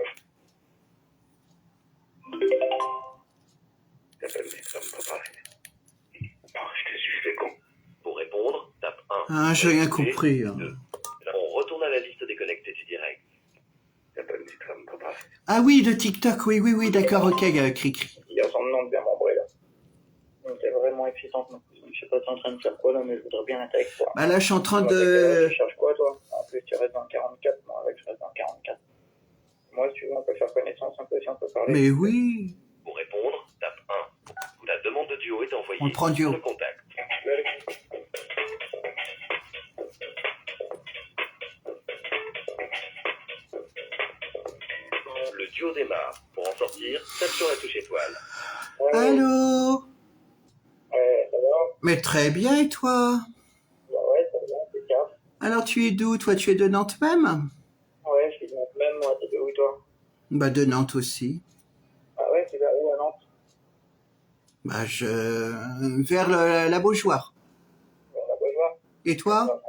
T'appelles, mais ça me peut pas. Oh, je te suis fait con. Pour répondre, tape 1.
Ah, j'ai rien compris. Hein.
2. Là, on retourne à la liste déconnectée du direct. T'appelles, mais ça me peut pas.
Ah oui, de TikTok, oui, d'accord, ok, Cricri.
Il y a son nom de bien membré, là. T'es vraiment efficiente, ma cousine. Je sais pas, t'es en train de faire quoi, là, mais je voudrais bien être avec toi.
Bah là, je suis en train
Tu
de...
cherches quoi, toi? En plus, tu restes dans le 44. Moi, avec, je reste dans le 44. Moi, si tu veux, on peut faire connaissance un peu, si on peut parler.
Mais oui.
Pour répondre, tape 1. La demande de duo est envoyée.
On le prend duo.
Le contact. Le duo démarre. Pour en sortir, tape sur la touche étoile.
Allô?
Ça va?
Mais très bien, et toi?
Bah ouais, ça va, c'est calme.
Alors, tu es d'où, toi? Tu es de Nantes même?
Ouais, je suis de Nantes même, moi, t'es de où, toi?
Bah, de Nantes aussi.
Ah ouais, c'est vers où, à Nantes?
Bah, vers la Beaujoire.
Vers la Beaujoire.
Et toi?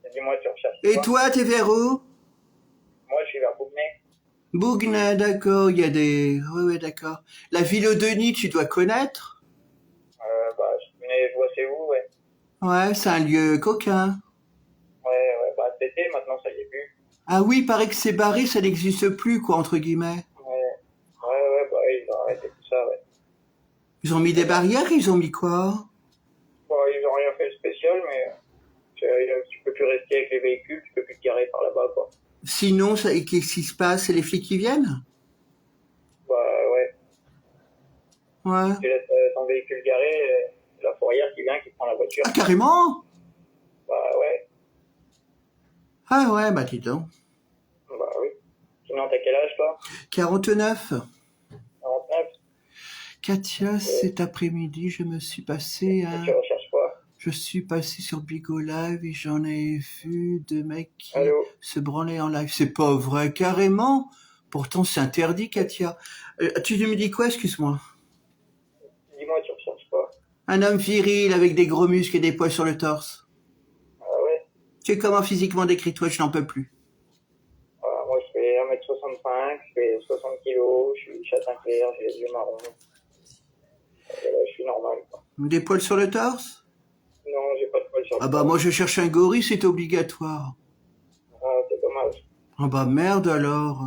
Et dis-moi, tu recherches
Et
quoi?
toi, t'es vers où?
Moi, je suis vers Bougnay.
Bougnay, d'accord, il y a des... Ouais, d'accord. La ville au Denis, tu dois connaître?
Bah, je vois c'est où, ouais.
Ouais, c'est un lieu coquin.
Ouais, bah, cet été, maintenant, ça y est plus.
Ah oui, paraît que c'est barré, ça n'existe plus, quoi, entre guillemets.
Ouais, bah, ils ont arrêté tout ça, ouais.
Ils ont mis des barrières, ils ont mis quoi?
Bon, ils ont rien fait de spécial, mais tu peux plus rester avec les véhicules, tu peux plus te garer par là-bas, quoi.
Sinon, qu'est-ce qui se passe? C'est les flics qui viennent?
Bah, ouais.
Ouais.
Tu laisses ton véhicule garé, la fourrière qui vient, qui prend la voiture.
Ah, carrément?
Bah, ouais.
Ah ouais, bah dis donc.
Bah, oui. Sinon, t'as quel âge, toi?
49.
49?
Katia, cet après-midi, je me suis passé à...
Tu recherches quoi?
Je suis passé sur Bigo Live et j'en ai vu deux mecs qui
Allô?
se branlaient en live. C'est pas vrai, carrément. Pourtant, c'est interdit, Katia. Tu me dis quoi, excuse-moi?
Dis-moi, tu recherches quoi?
Un homme viril avec des gros muscles et des poils sur le torse.
Ah ouais?
Tu es comment physiquement décrit, toi, je n'en peux plus.
Moi, je fais 1m65, je fais 60 kilos, je suis châtain clair, j'ai les yeux marrons. Je suis normal, quoi.
Des poils sur le torse?
Non, j'ai pas de poil sur le
Ah bah
corps.
moi je cherche un gorille, c'est obligatoire.
Ah, c'est dommage.
Ah bah merde alors.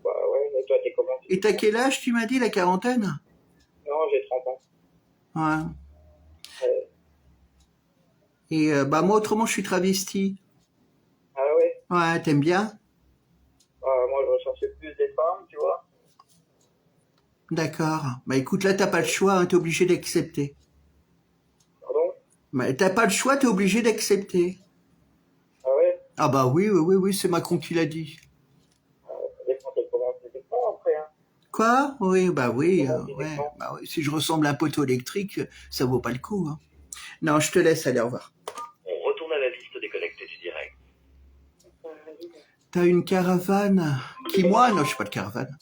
Bah ouais, mais toi, t'es comment?
Et t'as quel âge, tu m'as dit, la quarantaine?
Non, j'ai 30 ans.
Ouais.
Ouais.
Et bah moi autrement je suis travesti.
Ah ouais?
Ouais, t'aimes bien?
Moi, je recherchais plus des femmes, tu vois.
D'accord. Bah écoute, là t'as pas le choix, hein, t'es obligé d'accepter.
Pardon?
Bah t'as pas le choix, t'es obligé d'accepter.
Ah ouais?
Ah bah oui, c'est Macron qui l'a dit.
Ça dépend de comment tu dépends après. Hein.
Quoi? Oui, bah oui,
Comment tu
ouais,
dépends.
bah oui. Si je ressemble à un poteau électrique, ça vaut pas le coup. Hein. Non, je te laisse, allez, au revoir.
On retourne à la liste des connectés du direct.
T'as une caravane qui, moi, non, je suis pas de caravane.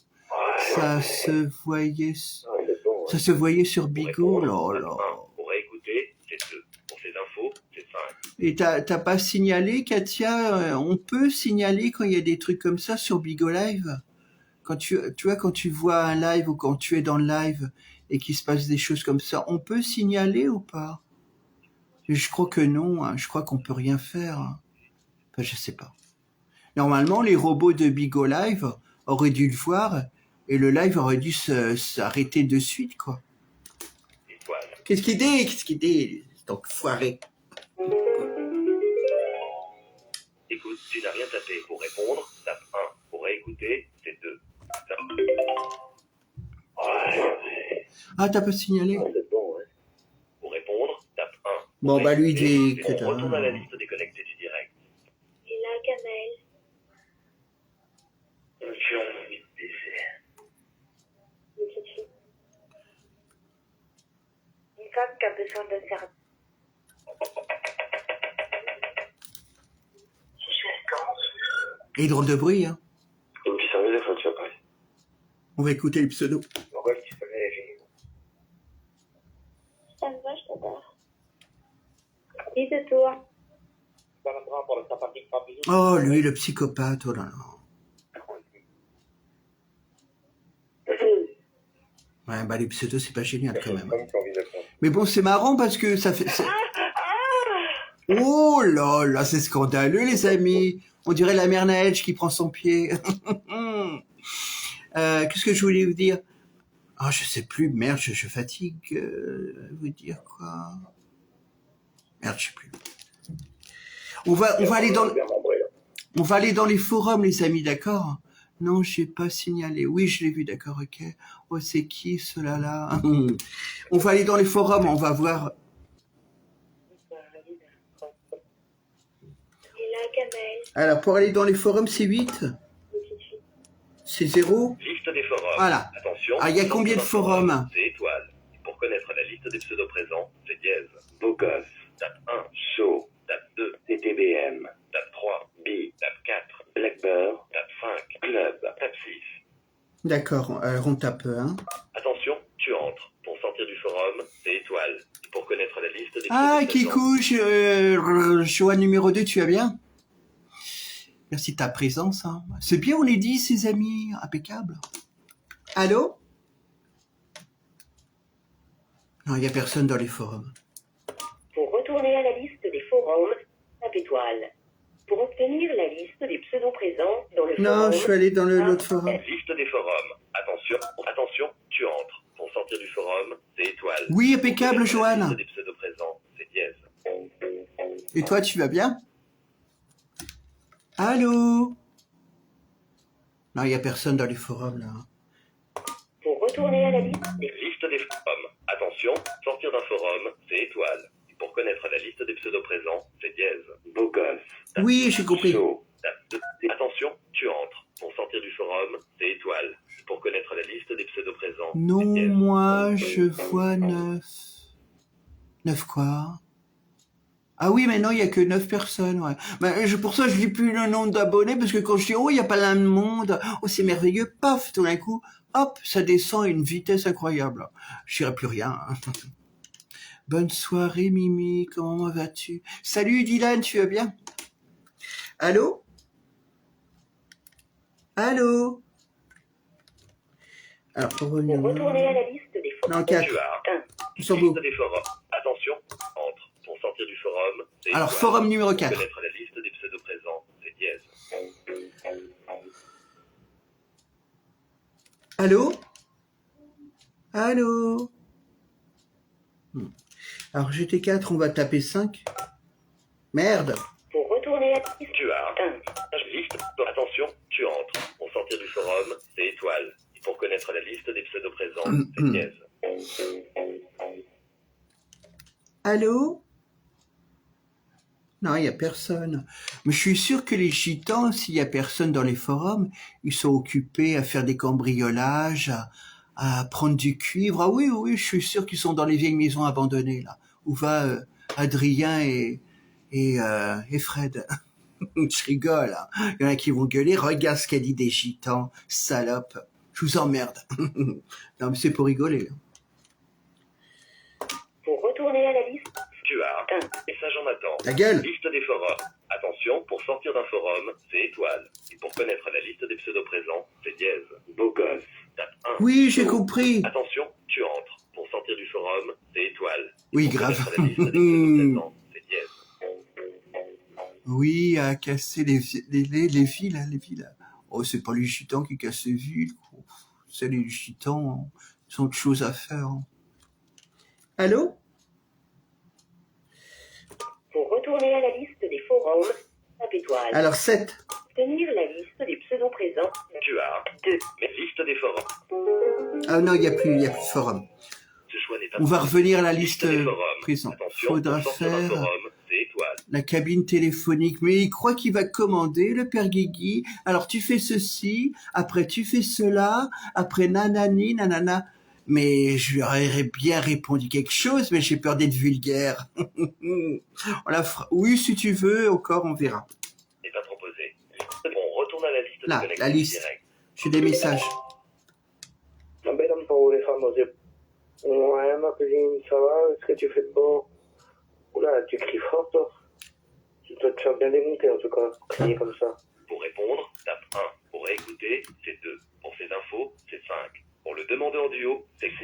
Ça se voyait,
Ah, il est bon,
ça
ouais.
se voyait sur
Pour
Bigot,
répondre,
là,
tape
là.
1. Pour réécouter, c'est 2. Pour ces infos, c'est 5.
Et t'as pas signalé, Katia, on peut signaler quand il y a des trucs comme ça sur Bigot Live? Quand tu vois, quand tu vois un live ou quand tu es dans le live et qu'il se passe des choses comme ça, on peut signaler ou pas? Je crois que non, hein. Je crois qu'on peut rien faire. Hein. Enfin, je sais pas. Normalement, les robots de Bigo Live auraient dû le voir et le live aurait dû s'arrêter de suite, quoi.
Étoile.
Qu'est-ce qu'il dit, donc foiré.
Écoute, tu n'as rien tapé. Pour répondre, tape 1. Pour réécouter, c'est 2.
Ah, t'as pas signalé?
Ah, il est bon, ouais.
Pour répondre, tape 1.
Bon, bah lui dit que
On retourne à la liste des connectés du direct.
Et là, Kamel.
J'ai envie de baiser.
Une petite fille. Une femme qui a besoin de faire.
Et drôle de bruit, hein.
Et puis ça veut dire que tu vas parler.
On va écouter le pseudo.
Pourquoi tu fais les
Ça me va, je t'adore. Dis de toi.
Oh, lui, le psychopathe, oh là là. Ouais, bah les pseudos, c'est pas génial quand même.
Comme tu as envie d'apprendre.
Mais bon, c'est marrant parce que ça fait... Oh là là, c'est scandaleux, les amis. On dirait la mère Neige qui prend son pied. Qu'est-ce que je voulais vous dire? Ah, je sais plus, merde, je fatigue. Vous dire quoi? Merde, je sais plus. On va aller dans... On va aller dans les forums, les amis, d'accord? Non, j'ai pas signalé. Oui, je l'ai vu, d'accord, ok. Oh, c'est qui, cela-là? On va aller dans les forums, on va voir.
Et là, Kamel.
Alors, pour aller dans les forums, c'est 8?
Une petite fille.
C'est 0?
Liste des forums.
Voilà.
Attention.
Ah, il y a combien de forums?
C'est étoile. Pour connaître la liste des pseudos présents, c'est dièse. Beau gosse. Tape 1. Chaud. Tape 2. TTBM. Tape 3. B. Tape 4. Blackbird. Tape 5. Club. Tape 6.
D'accord, alors on tape 1.
Attention, tu entres. Pour sortir du forum, c'est étoile. Pour connaître la liste des
Ah,
pseudos présents,
Kikou, Shoah numéro 2, tu vas bien? Merci de ta présence. Hein. C'est bien, on les dit, ses amis. Impeccable. Allô? Non, il n'y a personne dans les forums.
Pour retourner à la liste des forums, tape étoile. Pour obtenir la liste des pseudos présents dans le
Non,
forum,
je suis allé dans l'autre forum.
liste des forums. Attention, tu entres. Pour sortir du forum, c'est étoile.
Oui,
Pour
impeccable,
connaître la
Joanne.
liste des pseudos présents, c'est dièse.
Et toi, tu vas bien? Allô? Non, il n'y a personne dans les forums, là.
pour retourner à la liste des
Liste des forums. Attention, sortir d'un forum, c'est étoile. Pour connaître la liste des pseudos présents, c'est dièse. Beau gosse. Tape
Oui, j'ai compris.
chaud. Tape 2. Attention, tu entres. Pour sortir du forum, c'est étoile. Pour connaître la liste des pseudos présents,
Non,
c'est dièse.
moi, je vois 9. 9 quoi? Ah oui, mais non, il n'y a que 9 personnes, ouais. Ben, pour ça, je dis plus le nombre d'abonnés, parce que quand je dis, oh, il n'y a pas là de monde, oh, c'est merveilleux, paf, tout d'un coup, hop, ça descend à une vitesse incroyable. Je dirais plus rien. Hein. Bonne soirée, Mimi, comment vas-tu? Salut, Dylan, tu vas bien? Allô? Allô? Alors, pour revenir...
pour retourner à la liste des forums.
Non, 4.
Tu as
Ils sont beaux.
liste des forums. Attention, entre. Pour sortir du forum, c'est
Alors,
étoile.
forum numéro
Pour
4.
connaître la liste des pseudos présents, c'est dièse.
Allô? Allô? Alors, GT4, on va taper 5. Merde.
Pour retourner à la liste
Tu as liste. Attention, tu entres. Pour sortir du forum, c'est étoile. Pour connaître la liste des pseudos présents, c'est dièse.
Allô? Non, il y a personne. Mais je suis sûr que les gitans, s'il y a personne dans les forums, ils sont occupés à faire des cambriolages, à prendre du cuivre. Ah oui, oui, je suis sûr qu'ils sont dans les vieilles maisons abandonnées, là, où va Adrien et Fred. Je rigole, hein. Il y en a qui vont gueuler. Regarde ce qu'a dit des gitans, salope. Je vous emmerde. Non, mais c'est pour rigoler.
Pour retourner à la liste,
Tu as un message en attente.
Ta gueule.
Liste des forums. Attention, pour sortir d'un forum, c'est étoile. Et pour connaître la liste des pseudos présents, c'est dièse. Beau gosse. Tape 1.
Oui, j'ai compris.
Attention, tu entres. Pour sortir du forum, c'est étoile. Et
Oui,
pour
grave.
connaître la liste des pseudos présents, c'est dièse.
Oui, à casser les villes, hein, les villes. Oh, c'est pas les gitans qui cassent les villes. C'est les gitans, hein. Ils ont autre chose à faire. Hein. Allô?
pour retourner à la liste des forums, tape étoile.
Alors, 7.
Obtenir la liste des pseudos présents,
Tu as
2.
mais liste des forums.
Ah non, il y a plus de forum.
Ce choix n'est pas
On va revenir à la
liste
liste
des forums.
présente.
Attention,
Faudra
pour sortir d'un
faire
forum, c'est étoile.
la cabine téléphonique. Mais il croit qu'il va commander, le père Guigui. Alors, tu fais ceci, après tu fais cela, après nanani, nanana. Mais je lui aurais bien répondu quelque chose, mais j'ai peur d'être vulgaire. On la fera. Oui, si tu veux, encore, on verra.
N'est pas proposé. On retourne à la liste
Là,
de connexion
la liste.
directe.
J'ai des messages.
Un bel homme pour les femmes. Ouais, ma cousine, ça va? Est-ce que tu fais de bon? Oula, tu cries fort, toi. Tu dois te faire bien démonter, en tout cas, pour crier comme ça.
Pour répondre, tape 1. Pour réécouter, c'est 2. Pour ces infos, c'est 5. Pour le demander en duo, c'est 6.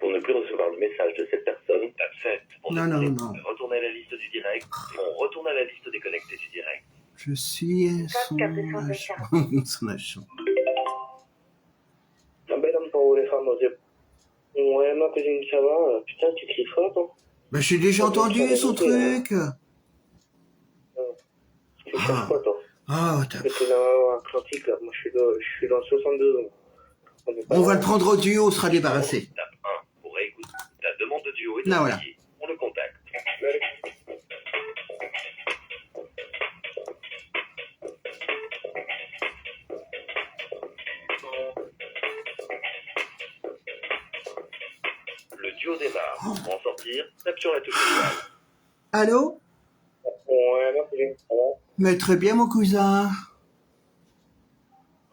Pour ne plus recevoir le message de cette personne, tape 7. Pour
Non, non, non.
retourner à la liste du direct, on retourne à la liste des connectés du direct.
Je suis son agent. Son agent.
Un bel homme pour les femmes. Ouais, ma cousine, ça va? Putain, tu cries fort, toi.
Ben, j'ai déjà entendu son truc.
Tu cherches quoi, toi?
Ah,
Parce que c'est dans l'Atlantique, là. Moi, je suis dans le 62.
on va le prendre au duo, on sera débarrassé.
Tape 1. Pour réécouter. Ta demande de duo est
Non,
envoyée.
voilà.
On le contacte. Le duo démarre. Pour en sortir, tape sur la touche étoile.
Allô?
Ouais, ma cousine, ça va?
Mais très bien, mon cousin.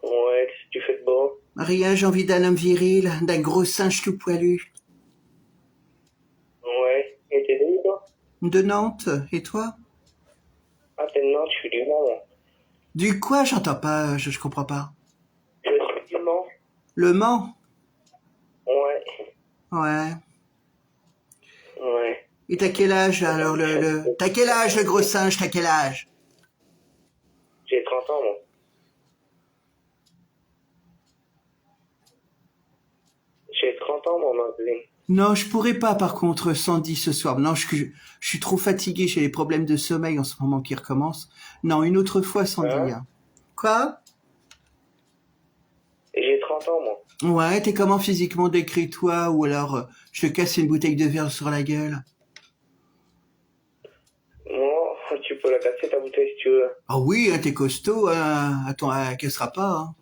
Ouais, qu'est-ce que tu fais de beau?
Rien, j'ai envie d'un homme viril, d'un gros singe tout poilu.
Ouais, et t'es d'où, toi?
De Nantes, et toi?
Ah, t'es de Nantes, je suis du Mans, moi.
Du quoi? J'entends pas, je comprends pas.
Je suis du Mans.
Le Mans?
Ouais,
Ouais.
ouais.
Et t'as quel âge, alors, T'as quel âge, le gros singe, t'as quel âge?
J'ai 30 ans, moi. J'ai 30 ans, moi, ma cousine.
Non, je pourrais pas, par contre, 110 ce soir. Non, je suis trop fatigué, j'ai des problèmes de sommeil en ce moment qui recommencent. Non, une autre fois, 110. Hein. Quoi?
Et j'ai 30 ans, moi.
Ouais, t'es comment physiquement décrit, toi? Ou alors, je te casse une bouteille de verre sur la gueule?
Moi, tu peux la casser, ta bouteille, si tu veux.
Ah oui, hein, t'es costaud, hein. Attends, elle cassera pas, hein.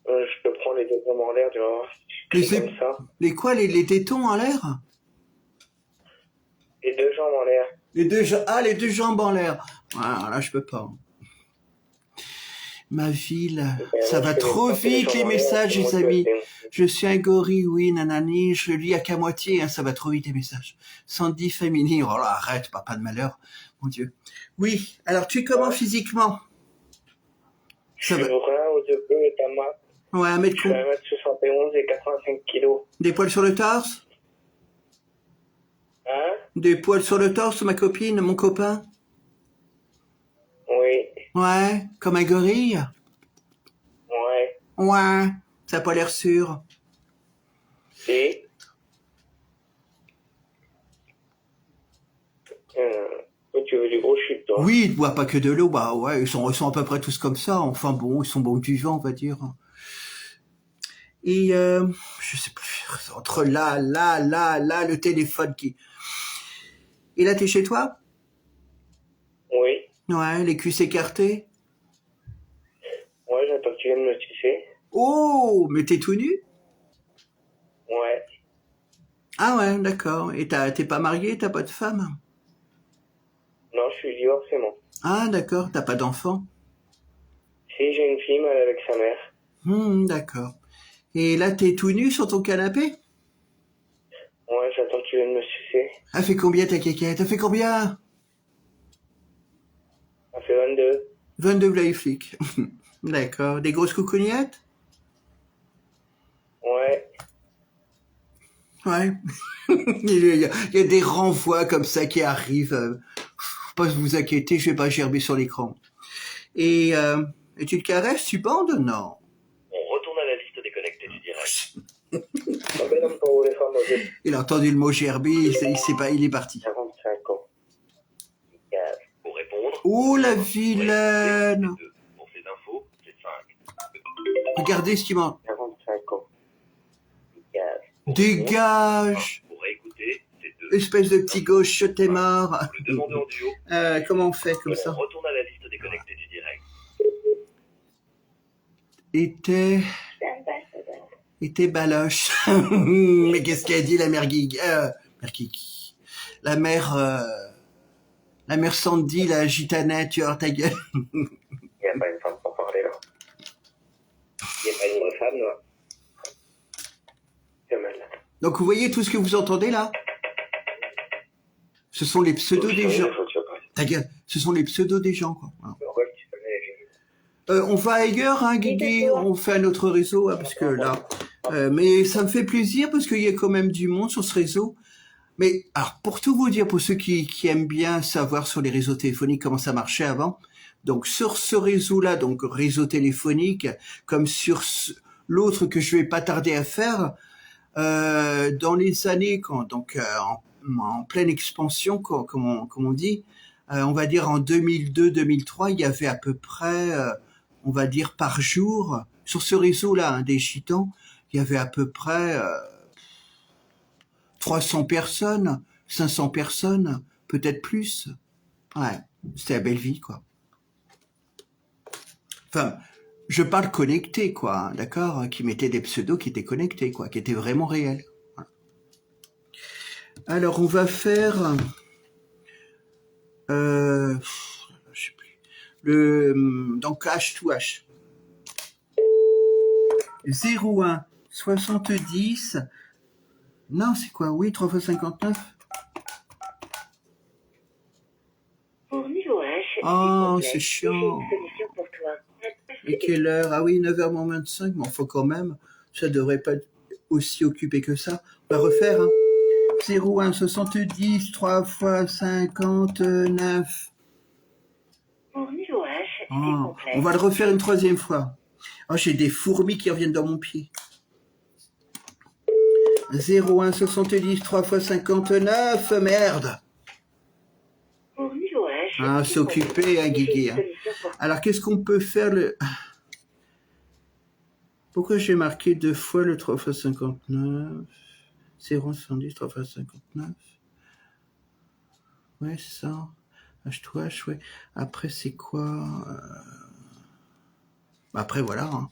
Je te prends les deux jambes en l'air, tu vas voir.
Les,
C'est comme ça.
les quoi, les tétons en l'air?
Les deux jambes en l'air.
Les deux jambes en l'air. Ah, là, je peux pas. Ma ville, ça va trop vite, les messages, les amis. Je suis un gorille, oui, nanani, je lis à qu'à moitié, hein, ça va trop vite, les messages. 110 féminines, oh là, arrête, pas de malheur, mon Dieu. Oui, alors tu es comment physiquement?
Je suis brun aux yeux bleus et ta main.
Ouais,
Je suis 1m71 et 85 kilos.
Des poils sur le torse?
Hein?
Des poils sur le torse, ma copine, mon copain?
Oui.
Ouais, comme un gorille?
Ouais.
Ouais, ça n'a pas l'air sûr.
Si. Toi, tu veux du gros chute, toi?
Oui, ils ne boivent pas que de l'eau, bah ouais, ils sont à peu près tous comme ça, enfin bon, ils sont bons vivants, on va dire. Et je sais plus, entre là, le téléphone qui... Et là, t'es chez toi?
Oui.
Ouais, les cuisses écartées.
Ouais, j'attends que tu viennes me sucer.
Oh, mais t'es tout nu?
Ouais.
Ah ouais, d'accord. Et t'es pas marié, t'as pas de femme?
Non, je suis divorcé, moi.
Ah d'accord, t'as pas d'enfant?
Si, j'ai une fille, mais elle est avec sa mère.
D'accord. Et là, t'es tout nu sur ton canapé?
Ouais, j'attends que tu viennes me sucer.
Elle fait combien ta kékette? Elle fait combien?
Ça fait 22.
22 v'là flics. D'accord. Des grosses coucougnettes?
Ouais.
Ouais. Il y a des renvois comme ça qui arrivent. Faut pas vous inquiéter, je vais pas gerber sur l'écran. Et tu te caresses, tu bandes? Non.
On retourne à la liste déconnectée du direct.
Un bel homme pour les femmes âgées.
Il a entendu le mot gerber, il sait pas, il est parti.
45 ans.
Pour répondre,
Oh la
pour
vilaine!
c'est 2. Pour ces infos, c'est 5.
Regardez ce qu'il m'en...
45 ans.
Dégage!
Pour réécouter, c'est 2.
Espèce de petit gauche, je t'ai marre.
Pour le demander en duo,
Comment on fait comme
on
ça?
retourne à la liste déconnectée du direct.
Était baloche. Mais qu'est-ce qu'a dit la mère Guigui? Mère Guigui. La mère Sandy, la gitanette, tu as ta gueule.
Il n'y a pas une femme pour parler, là. Il n'y a pas une vraie femme, là. C'est mal.
Donc vous voyez tout ce que vous entendez là? Ce sont les pseudos des gens. Ta gueule. Ce sont les pseudos des gens, quoi. Voilà. On va ailleurs, hein, Guigui. On fait un autre réseau, hein, parce que là... mais ça me fait plaisir parce qu'il y a quand même du monde sur ce réseau. Mais alors pour tout vous dire, pour ceux qui aiment bien savoir sur les réseaux téléphoniques comment ça marchait avant, donc sur ce réseau-là, donc réseau téléphonique, comme sur l'autre que je vais pas tarder à faire, dans les années en pleine expansion, comme on dit, on va dire en 2002-2003, il y avait à peu près, on va dire par jour, sur ce réseau-là, hein, des Gitans, il y avait à peu près 300 personnes, 500 personnes, peut-être plus. Ouais, c'était la belle vie, quoi. Enfin, je parle connecté, quoi, hein, d'accord, qui mettaient des pseudos qui étaient connectés, quoi, qui étaient vraiment réels. Voilà. Alors, on va faire, je sais plus, donc H2H. 01 70. Non, c'est quoi? Oui, 3 x 59.
Pour niveau H,
Oh,
s'il
c'est
te plaît,
chiant.
j'ai une solution pour toi.
Et quelle heure? Ah oui, 9h moins 25, mais enfin quand même, ça devrait pas être aussi occupé que ça. On va refaire, hein. 01 70 3 x 59.
Pour niveau H, s'il
Oh,
vous plaît.
on va le refaire une troisième fois. Oh, j'ai des fourmis qui reviennent dans mon pied. 01 70 3 x 59, merde.
Pour niveau H,
Ah, c'est occupé, hein, Guigui. Hein. Alors, qu'est-ce qu'on peut faire le... Pourquoi j'ai marqué 2 fois le 3 x 59? 0,70, 3 x 59. Ouais, c'est ça. H2H, ouais. Après, c'est quoi? Après, voilà. Hein.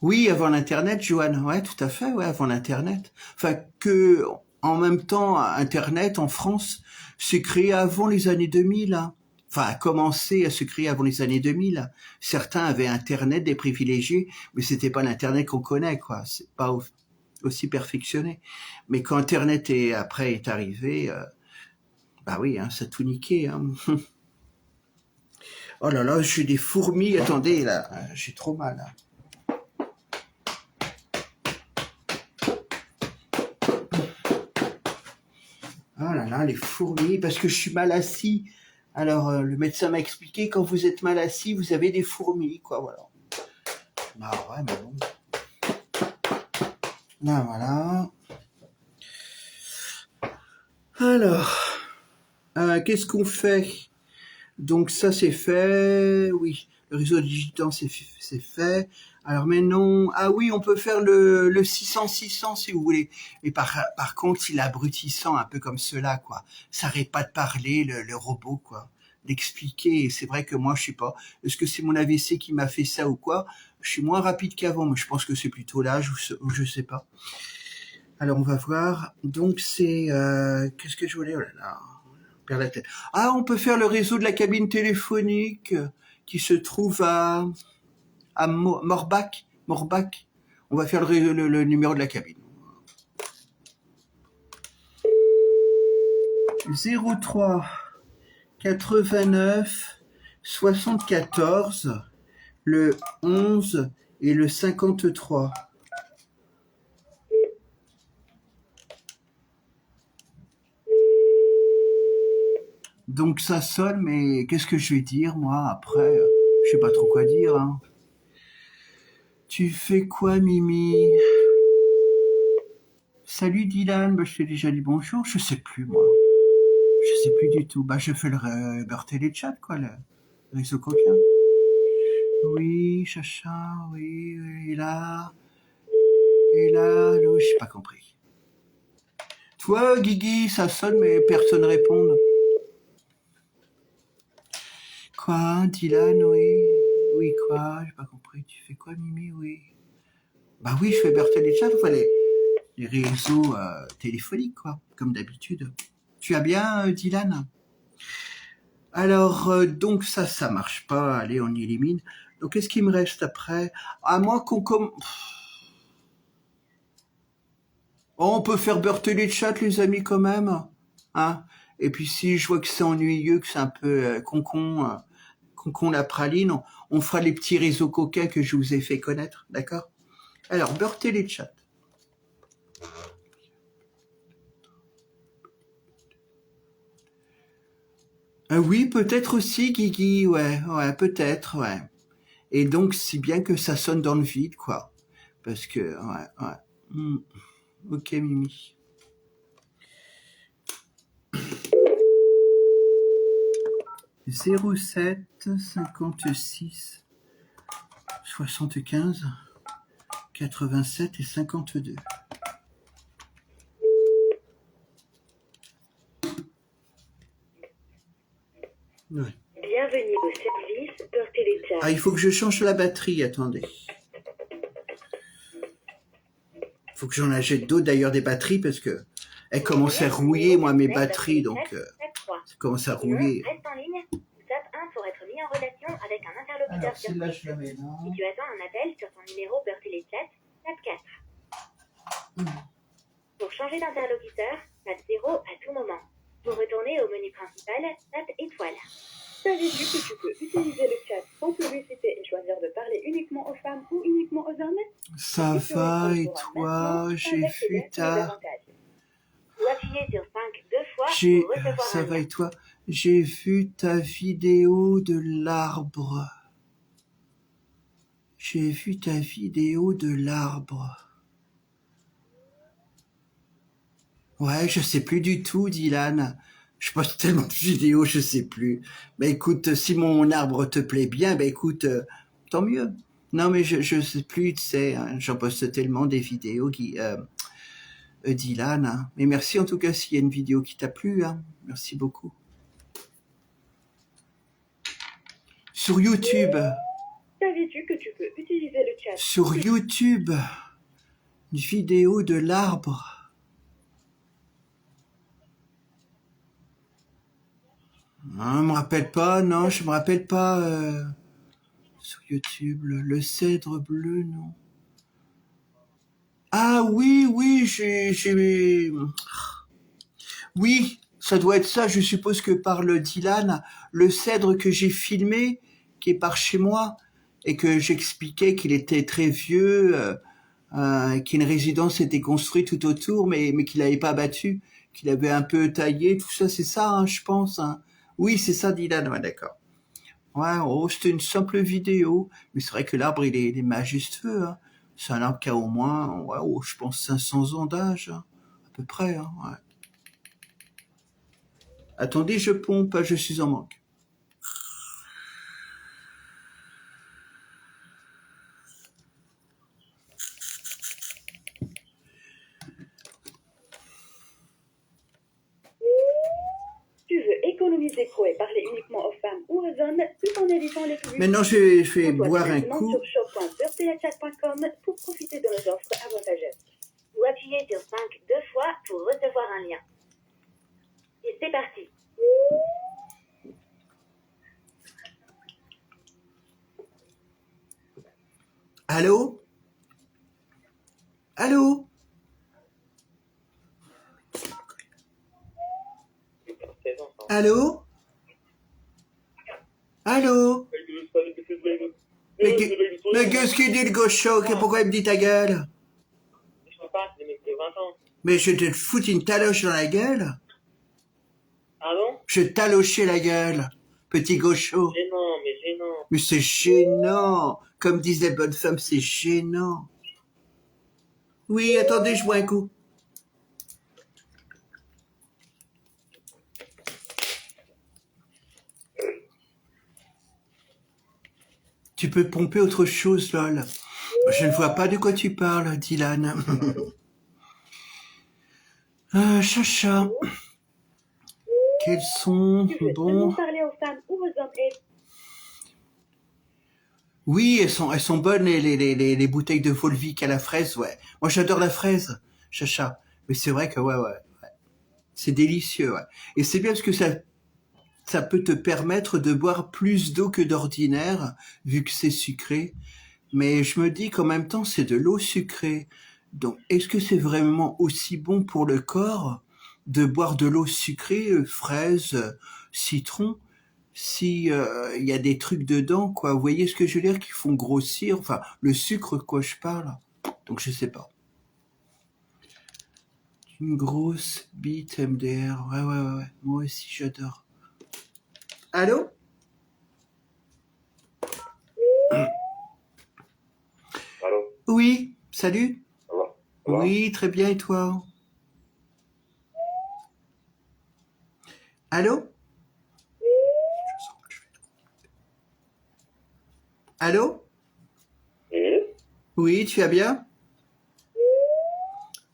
Oui, avant l'Internet, Joanne. Ouais, tout à fait, ouais, avant l'Internet. Enfin, que, en même temps, Internet, en France, s'est créé avant les années 2000, hein. Enfin, a commencé à se créer avant les années 2000. Certains avaient Internet, des privilégiés, mais c'était pas l'Internet qu'on connaît, quoi. C'est pas aussi perfectionné. Mais quand Internet est arrivé, bah oui, hein, ça a tout niqué, hein. Oh là là, j'ai des fourmis. Attendez, là, j'ai trop mal, là. Oh là là, les fourmis, parce que je suis mal assis. Alors, le médecin m'a expliqué, quand vous êtes mal assis, vous avez des fourmis, quoi, voilà. Ah ouais, mais bon. Là, voilà. Alors, qu'est-ce qu'on fait? Donc ça, c'est fait, oui. Le réseau digital, c'est fait. Alors, mais non. Ah oui, on peut faire le 600-600 si vous voulez. Mais par contre, il est abrutissant, un peu comme cela, quoi. Ça arrête pas de parler, le robot, quoi. D'expliquer. Et c'est vrai que moi, je sais pas. Est-ce que c'est mon AVC qui m'a fait ça ou quoi? Je suis moins rapide qu'avant, mais je pense que c'est plutôt l'âge ou je sais pas. Alors, on va voir. Donc, c'est... qu'est-ce que je voulais? Oh là là, je perds la tête. Ah, on peut faire le réseau de la cabine téléphonique qui se trouve à Morbach. On va faire le numéro de la cabine. 03 89 74 le 11 et le 53. Donc ça sonne, mais qu'est-ce que je vais dire, moi, après? Je sais pas trop quoi dire, hein. Tu fais quoi, Mimi? Salut, Dylan. Bah, je t'ai déjà dit bonjour. Je sais plus, moi. Je sais plus du tout. Bah, je fais le Beurre Téléchat, quoi, le réseau coquin. Oui, chacha, oui, et là, j'ai pas compris. Toi, Guigui, ça sonne, mais personne répond. Quoi, Dylan, oui. Oui, quoi, j'ai pas compris. Tu fais quoi, Mimi, oui. Bah oui, je fais Beurre Téléchat, enfin les réseaux téléphoniques, quoi, comme d'habitude. Tu vas bien, Dylan? Alors, donc ça marche pas. Allez, on y élimine. Donc, qu'est-ce qui me reste après? À moins qu'on on peut faire Beurre Téléchat, les amis, quand même. Hein? Et puis, si je vois que c'est ennuyeux, que c'est un peu concon la praline, on fera les petits réseaux coquins que je vous ai fait connaître. D'accord? Alors, Beurre Téléchat. Oui, peut-être aussi, Guigui, ouais, peut-être, ouais. Et donc, si bien que ça sonne dans le vide, quoi. Parce que, ouais. Ok, Mimi. « 07 56 75 87 et 52. » Ouais.
Bienvenue au service Beurre Téléchat.
Ah, il faut que je change la batterie, attendez. Il faut que j'en achète d'autres, d'ailleurs, des batteries, parce que elles commencent à rouiller, moi, mes batteries, donc ça commence à rouiller.
Reste en ligne, tape 1 pour être mis en relation avec un interlocuteur.
Alors, celle-là, je la mets là.
Si tu attends un appel sur ton numéro Beurre Téléchat, tape 4. Pour changer d'interlocuteur, tape 0 à tout moment. Pour retourner au menu principal, tape étoile.
Savais-tu que tu peux utiliser le chat sans publicité et choisir de parler uniquement aux femmes ou uniquement aux hommes?
Ça va, et toi? J'ai vu ta...
Ou appuyer sur 5 deux fois pour recevoir
Ça
un
va,
lien.
et toi? J'ai vu ta vidéo de l'arbre. J'ai vu ta vidéo de l'arbre. Ouais, je sais plus du tout, Dylan. Je poste tellement de vidéos, je sais plus. Mais écoute, si mon arbre te plaît bien, écoute, tant mieux. Non, mais je sais plus, tu sais, hein, j'en poste tellement des vidéos Dylan. Hein. Mais merci en tout cas s'il y a une vidéo qui t'a plu. Hein. Merci beaucoup. Sur YouTube.
Savais-tu que tu peux utiliser le chat?
Sur YouTube. Une vidéo de l'arbre. Non, je me rappelle pas, non, je me rappelle pas. Sur YouTube, le cèdre bleu, non. Ah oui, j'ai... Oui, ça doit être ça, je suppose que par le Dylan, le cèdre que j'ai filmé, qui est par chez moi, et que j'expliquais qu'il était très vieux, qu'une résidence était construite tout autour, mais qu'il n'avait pas battu, qu'il avait un peu taillé, tout ça, c'est ça, hein, je pense. Hein. Oui, c'est ça, Dylan, ouais, d'accord. Ouais, c'était une simple vidéo, mais c'est vrai que l'arbre, il est majestueux. Hein. C'est un arbre qui a au moins, je pense, 500 ans d'âge, hein, à peu près. Hein, ouais. Attendez, je pompe, je suis en manque.
harmoniser Crow et parler uniquement aux femmes ou aux hommes tout en évitant les publicités.
Maintenant, je vais
Rejoignez
boire un
maintenant
coup.
sur shop.beurtelechat.com pour profiter de nos offres avantageuses.
Ou appuyez sur 5 deux fois pour recevoir un lien. Et c'est parti.
Allô? Allô? Allô? Allô? Mais qu'est-ce qu'il dit le gaucho? Pourquoi il me dit ta gueule?
Je peux pas, c'est des mecs de 20 ans.
Mais je vais te foutre une taloche dans la gueule.
Pardon?
Je vais t'alocher la gueule, petit gaucho.
Gênant, mais gênant.
Mais c'est gênant. Comme disent les bonnes femmes, c'est gênant. Oui, attendez, je bois un coup. Tu peux pomper autre chose, lol. Je ne vois pas de quoi tu parles, Dylan. Chacha. Quels sont
Tu veux
bon?
seulement parler aux femmes ou aux hommes et...
Oui, elles sont bonnes, les bouteilles de Volvic à la fraise, ouais. Moi, j'adore la fraise, Chacha. Mais c'est vrai que, ouais. C'est délicieux, ouais. Et c'est bien parce que ça peut te permettre de boire plus d'eau que d'ordinaire, vu que c'est sucré. Mais je me dis qu'en même temps, c'est de l'eau sucrée. Donc, est-ce que c'est vraiment aussi bon pour le corps de boire de l'eau sucrée, fraise, citron, si il y a des trucs dedans, quoi? Vous voyez ce que je veux dire, qui font grossir, enfin, le sucre, quoi, je parle. Donc, je sais pas. Une grosse bite MDR. Ouais. Moi aussi, j'adore. Allô?
Allô?
Oui, salut.
Ça va? Ça va?
Oui, très bien, et toi? Allô? Allô? Oui, tu vas bien?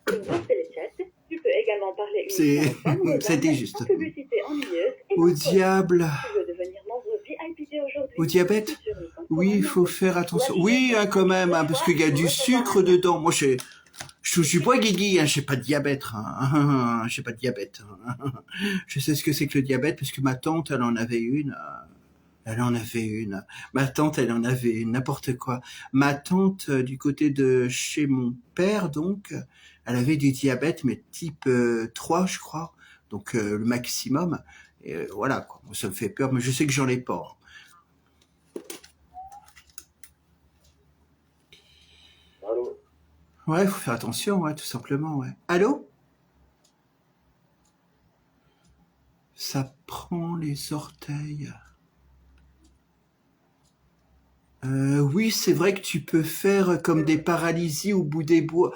Sur Beurtelechat, tu peux également parler
C'est-
uniquement aux femmes ou aux
c'était
hommes
juste.
sans publicité ennuyeuse et
Au
sans
diable.
Tu veux devenir membre VIP aujourd'hui?
Au diabète?
Appuie sur l'icône
Oui, il faut faire attention. Oui, hein, quand même, hein, parce qu'il y a du sucre dedans. Moi, je suis pas Guigui, hein, j'ai pas de diabète. Hein. J'ai pas de diabète. Hein. Je sais ce que c'est que le diabète, parce que ma tante, elle en avait une. Elle en avait une. Ma tante, elle en avait une. N'importe quoi. Ma tante, du côté de chez mon père, donc, elle avait du diabète, mais type 3, je crois. Donc, le maximum. Et voilà, quoi. Moi, ça me fait peur, mais je sais que j'en ai pas.
Allô?
Ouais, faut faire attention, ouais, tout simplement, ouais. Allô? Ça prend les orteils. Oui, c'est vrai que tu peux faire comme des paralysies au bout des doigts.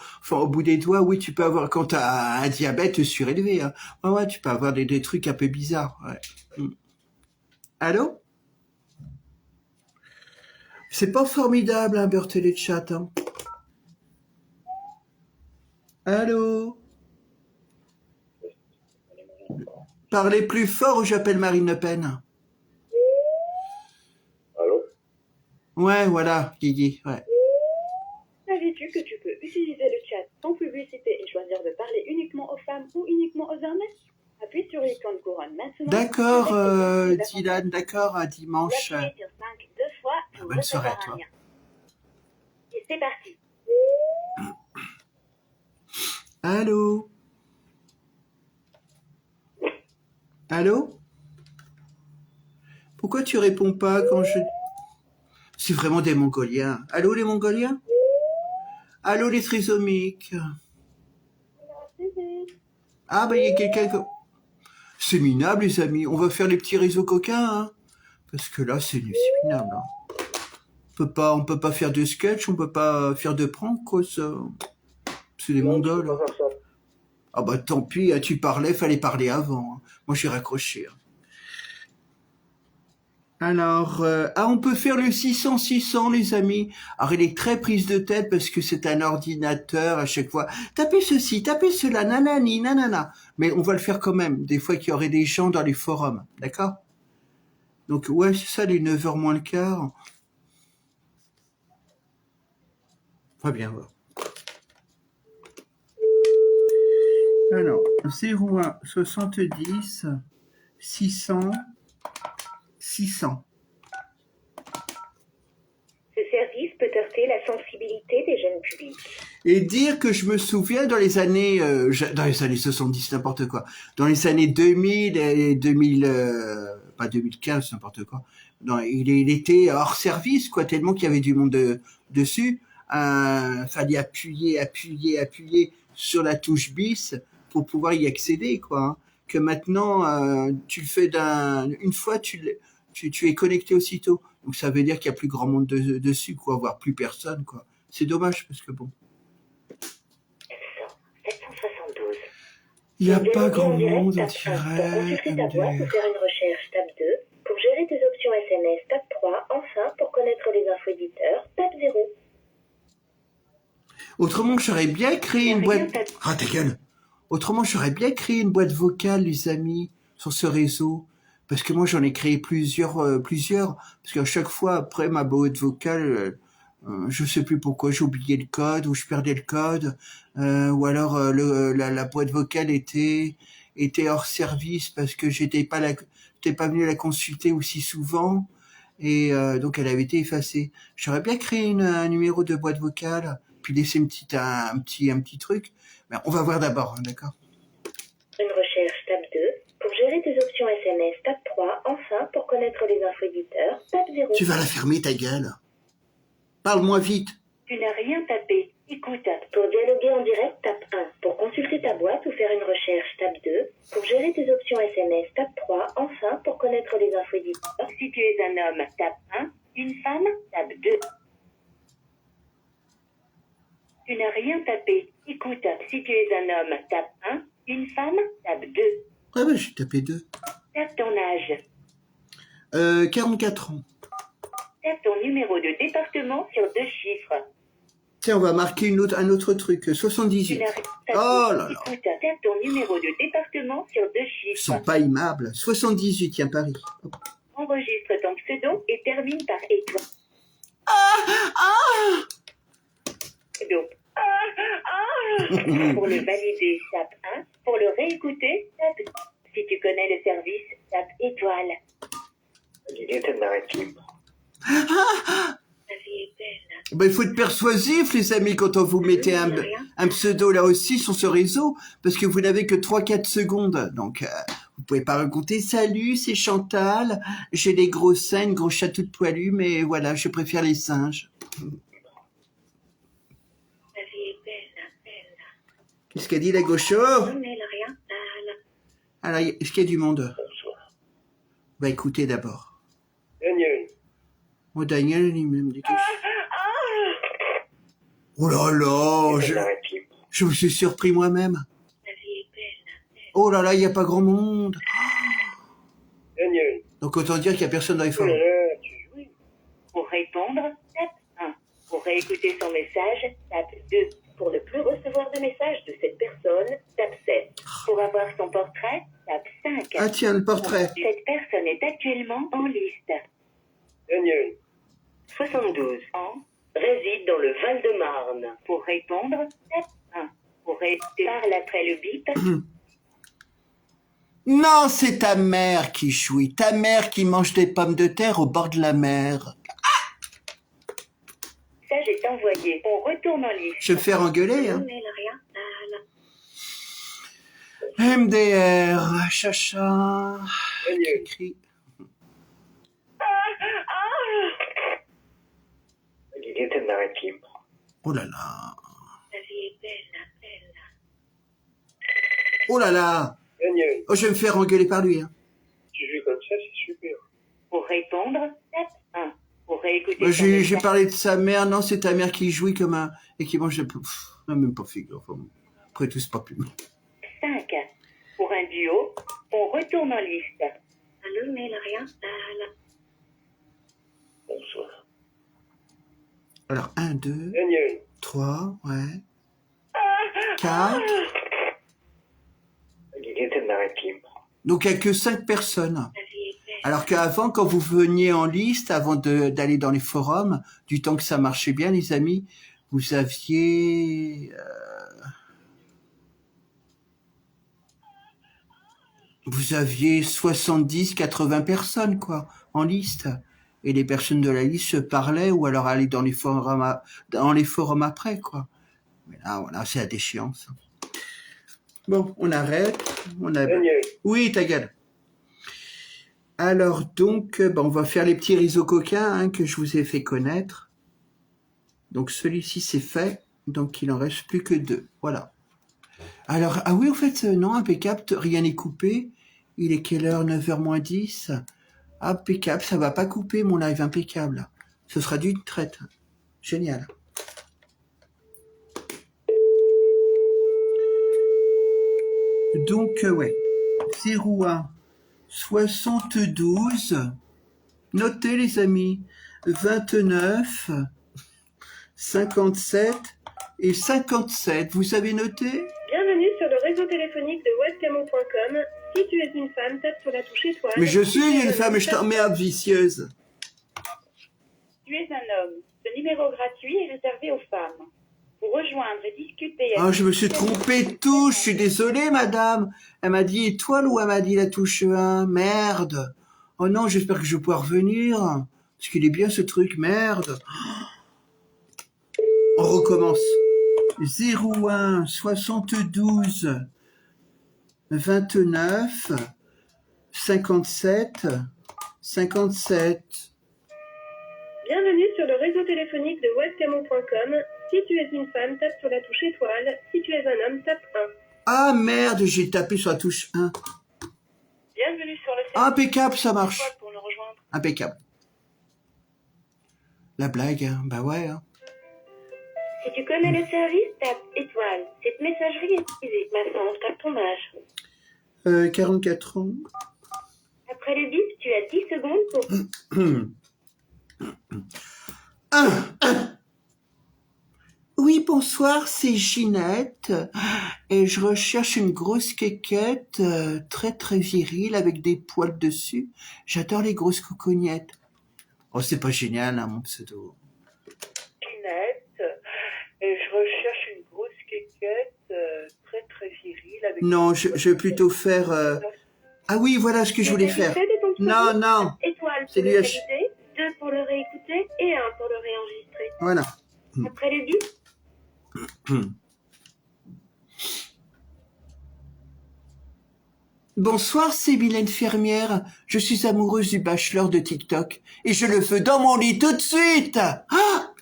Oui, tu peux avoir quand t'as un diabète surélevé. Hein. Ouais, tu peux avoir des trucs un peu bizarres. Ouais. Allô? C'est pas formidable, hein, Beurtelechat. Hein. Allô? Parlez plus fort ou j'appelle Marine Le Pen.
Allô?
Ouais, voilà, Guigui, ouais.
Savais-tu que tu peux utiliser le chat sans publicité et choisir de parler uniquement aux femmes ou uniquement aux hommes? Appuie sur l'icône couronne maintenant.
D'accord,
Avec tes
Dylan, d'accord, à
Ou
dimanche.
appuyez sur 5 deux fois pour
Bonne soirée à
recevoir un
toi.
lien. Et c'est parti.
Allô? Allô? Pourquoi tu réponds pas quand je... C'est vraiment des Mongoliens. Allô, les Mongoliens? Allô, les trisomiques? Ah, bah, il y a quelqu'un... C'est minable, les amis. On va faire les petits réseaux coquins, hein. Parce que là, c'est minable. Hein. On peut pas faire de sketch, on peut pas faire de prank, quoi, ça. C'est des mongols.
Non, tu peux pas faire ça.
Ah bah tant pis, hein, tu parlais, fallait parler avant. Hein. Moi j'ai raccroché. Hein. Alors, on peut faire le 600-600, les amis. Alors, il est très prise de tête parce que c'est un ordinateur à chaque fois. Tapez ceci, tapez cela, nanani, nanana. Mais on va le faire quand même. Des fois qu'il y aurait des gens dans les forums, d'accord? Donc, ouais, c'est ça, les 9h moins le quart. On va bien voir. Alors, 01 70 600 600.
Ce service peut heurter la sensibilité des jeunes publics.
Et dire que je me souviens dans les années 70, n'importe quoi, dans les années 2000 et 2000, pas 2015, n'importe quoi. Non, il était hors service, quoi, tellement qu'il y avait du monde dessus. Fallait appuyer sur la touche bis pour pouvoir y accéder, quoi. Hein. Que maintenant, tu le fais une fois, tu es connecté aussitôt. Donc ça veut dire qu'il y a plus grand monde dessus, quoi, voire plus personne, quoi. C'est dommage parce que bon.
772.
Il n'y a
Pour
pas
dialoguer
grand
en direct,
monde, on
tape 1.
dirait.
Pour consulter ta boîte ou faire une recherche, tape 2. Pour gérer tes options SMS, tape 3. Enfin, pour connaître les infos éditeurs, tape 0.
Autrement, j'aurais bien créé une boîte... Ah, ta gueule. Autrement, j'aurais bien créé une boîte vocale, les amis, sur ce réseau. Parce que moi, j'en ai créé plusieurs. Parce qu'à chaque fois, après ma boîte vocale, je sais plus pourquoi, j'ai oublié le code, ou je perdais le code, ou alors la boîte vocale était hors service parce que j'étais pas venu la consulter aussi souvent, et donc elle avait été effacée. J'aurais bien créé un numéro de boîte vocale, puis laisser un petit truc. Mais on va voir d'abord, hein, d'accord?
Une recherche, tape 2. Pour gérer tes options SMS, tape 3. Enfin, pour connaître les infos éditeurs, tape 0.
Tu vas la fermer, ta gueule. Parle-moi vite.
Tu n'as rien tapé. Écoute, pour dialoguer en direct, tape 1. Pour consulter ta boîte ou faire une recherche, tape 2. Pour gérer tes options SMS, tape 3. Enfin, pour connaître les infos éditeurs, si tu es un homme, tape 1. Une femme, tape 2. Tu n'as rien tapé. Écoute, si tu es un homme, tape 1. Une femme, tape 2.
Ah ben, j'ai tapé 2.
Tape ton âge.
44 ans.
Tape ton numéro de département sur 2 chiffres.
Tiens, on va marquer un autre truc.
Tu
78.
n'as rien tapé.
Oh là là.
Écoute, tape ton numéro de département sur 2
Ils
chiffres.
sont pas aimables. 78, tiens, Paris. Hop.
Enregistre ton pseudo et termine par étoile. Donc, pour le valider, tape 1. Pour le réécouter, tape 2. Si tu connais le service, tape étoile.
L'idée était de m'arrêter.
La vie est belle.
Ben, il faut être persuasif, les amis, quand on vous mettez un pseudo là aussi sur ce réseau, parce que vous n'avez que 3-4 secondes. Donc, vous pouvez pas raconter, salut, c'est Chantal, j'ai des gros seins, une grosse chatte toute poilue, mais voilà, je préfère les singes.
La vie est belle.
Qu'est-ce qu'a dit la gaucho?
Non, mais elle a rien.
Alors, est-ce qu'il y a du monde?
Bonsoir.
Bah, écoutez d'abord.
Daniel.
Oh, Daniel, il me dit quelque chose. Oh là là, je me suis surpris moi-même.
La vie est belle.
Oh là là, il n'y a pas grand monde.
Daniel.
Donc autant dire qu'il n'y a personne dans les forums.
Tu jouis.
Pour répondre, tape 1. Pour réécouter son message, tape 2. Pour ne plus recevoir de message de cette personne, tape 7. Pour avoir son portrait, tape 5.
Ah tiens, le portrait.
Cette personne est actuellement en liste.
Daniel.
72 ans, réside dans le Val-de-Marne. Pour répondre, tape 1. Pour parle après le bip.
Non, c'est ta mère qui chouille. Ta mère qui mange des pommes de terre au bord de la mer.
Message est envoyé. On retourne en liste.
Je vais me faire engueuler, hein.
Mais rien.
MDR, chacha.
Daniel.
Cri.
L'idée était de m'arrêter.
Oh là là.
La vie est belle.
Oh là là.
Daniel.
Oh, je vais me faire engueuler par lui, hein.
Tu joues comme ça, c'est super.
Pour répondre, tape 1. Pour réécouter
Moi,
son
j'ai
message,
parlé de sa mère. Non, c'est ta mère qui jouit comme un... Et qui mange des... Non, même pas figure. Enfin, bon. Après tout, c'est pas plus mal.
5. Pour un duo, on retourne en liste. Allô, mais rien.
Bonsoir.
Alors, 1, 2,
Daniel.
3, ouais. 4.
Guigui, t'es marré qui?
Donc, il n'y a que 5 personnes.
La vie est belle.
Alors qu'avant, quand vous veniez en liste, avant d'aller dans les forums, du temps que ça marchait bien, les amis, vous aviez... vous aviez 70, 80 personnes, quoi, en liste. Et les personnes de la liste se parlaient ou alors allaient dans les forums après, quoi. Mais là, voilà, c'est la déchéance. Bon, on arrête.
Daniel.
Oui, ta gueule. Alors donc, on va faire les petits réseaux coquins hein, que je vous ai fait connaître. Donc celui-ci c'est fait, donc il en reste plus que 2. Voilà. Alors, ah oui, en fait, non, impeccable, rien n'est coupé. Il est quelle heure? 9h moins 10. Impeccable, ça va pas couper mon live, impeccable. Ce sera d'une traite. Génial. Donc, ouais. 01 72. Notez les amis. 29 57 et 57. Vous avez noté?
Bienvenue sur le réseau téléphonique de webcamo.com. Si tu es une femme, tape sur la touche étoile.
Mais je
Si
suis
tu es
une
un
femme,
homme,
je
tape-
t'emmerde vicieuse.
Tu es un homme. Ce numéro gratuit est réservé aux femmes. Pour rejoindre et discuter...
Ah, je me suis trompé de touche, je suis désolé, madame. Elle m'a dit étoile ou elle m'a dit la touche 1? Merde. Oh non, j'espère que je vais pouvoir revenir. Parce qu'il est bien ce truc, merde. On recommence. 01 72 29 57 57.
Bienvenue sur le réseau téléphonique de webcamo.com. Si tu es une femme, tape sur la touche étoile. Si tu es un homme, tape 1.
Ah merde, j'ai tapé sur la touche 1.
Bienvenue sur le service
Impeccable, ça marche.
étoile pour nous rejoindre.
Impeccable. La blague, hein. Bah ouais. Hein.
Si tu connais le service, tape étoile. Cette messagerie est utilisée. Maintenant, tape ton âge.
44 ans.
Après le bip, tu as 10 secondes pour...
Oui, bonsoir, c'est Ginette. Et je recherche une grosse quéquette très très virile avec des poils dessus. J'adore les grosses cocognettes. Oh, c'est pas génial, hein, mon pseudo.
Ginette, et je recherche une grosse quéquette très très virile avec...
Non, je vais plutôt faire... Ah oui, voilà ce que je voulais faire. Non, non.
Étoile
C'est
pour le
lui,
valider, 2 pour le réécouter et 1 pour le réenregistrer.
Voilà.
Après le bip,
Bonsoir, c'est Mylène Fermière. Je suis amoureuse du bachelor de TikTok. Et je le veux dans mon lit tout de suite. Ah!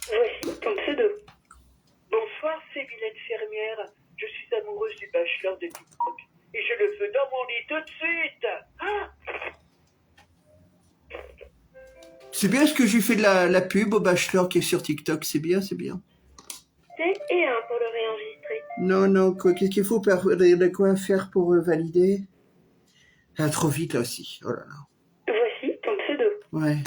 voici ton pseudo.
Bonsoir, c'est Mylène Fermière. Je suis amoureuse du bachelor de TikTok. Et je le veux dans mon lit tout de suite. Ah!
C'est bien ce que je lui fais de la pub au bachelor qui est sur TikTok. C'est bien, c'est bien.
Et 1 pour le réenregistrer.
Non, non, quoi, qu'est-ce qu'il faut de quoi faire pour valider? Ah, trop vite là aussi. Oh là là.
Voici ton pseudo.
Ouais.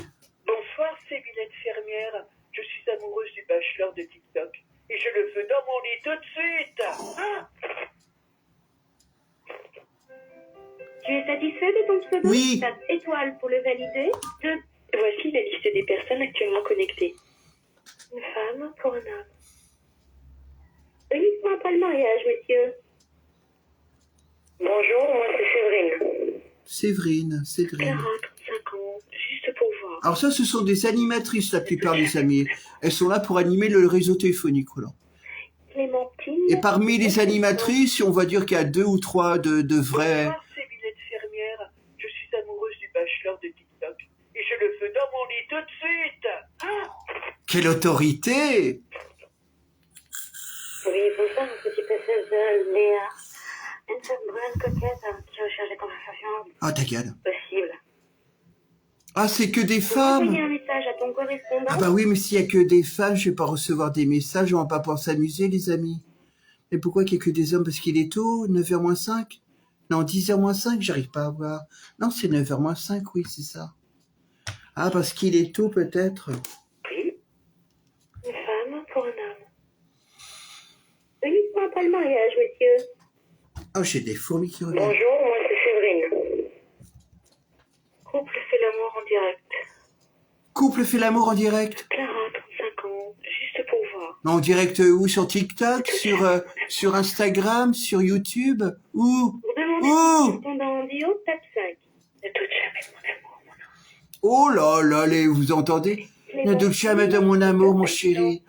Bonsoir, c'est Mylène Fermière. Je suis amoureuse du bachelor de TikTok. Et je le veux dans mon lit tout de suite. Ah!
Tu es satisfait de ton pseudo?
Oui.
Tape étoile pour le valider. 2. Voici la liste des personnes actuellement connectées. Une femme pour un homme. Uniquement après le mariage, monsieur. Bonjour, moi c'est Séverine.
Séverine.
40, 50, juste pour voir.
Alors ça, ce sont des animatrices, la plupart des amis. Elles sont là pour animer le réseau téléphonique, voilà.
Clémentine.
Et parmi les animatrices, on va dire qu'il y a 2 ou 3 de vraies...
Bonsoir, c'est Mylène Fermière. Je suis amoureuse du bachelor de TikTok. Et je le veux dans mon lit tout de suite. Ah!
Quelle autorité!
Oui, bonsoir, petit passage de Léa. Une femme brune coquette qui recherche des conversations
Ah, ta gueule.
possibles.
Ah, c'est que des
Pour envoyer
femmes!
un message à ton correspondant.
Ah bah oui, mais s'il y a que des femmes, je vais pas recevoir des messages, on va pas pouvoir s'amuser, les amis. Mais pourquoi qu'il y a que des hommes? Parce qu'il est tôt, 9h moins 5? Non, 10h moins 5, j'arrive pas à voir. Non, c'est 9h moins 5, oui, c'est ça. Ah, parce qu'il est tôt, peut-être.
Oui. Une femme pour un homme. Uniquement pas le mariage, monsieur.
Oh, j'ai des fourmis qui reviennent.
Bonjour, moi c'est Séverine. Couple fait l'amour en direct.
Couple fait l'amour en direct.
Clara, 35 ans, juste pour voir.
En direct où? Sur TikTok, sur Instagram, sur YouTube? Où?
Vous demandez
Oh
correspondant audio, tape 5. Ne doute jamais de mon amour, mon enfant.
Oh là là, vous entendez? Ne doute jamais de mon amour, mon chéri.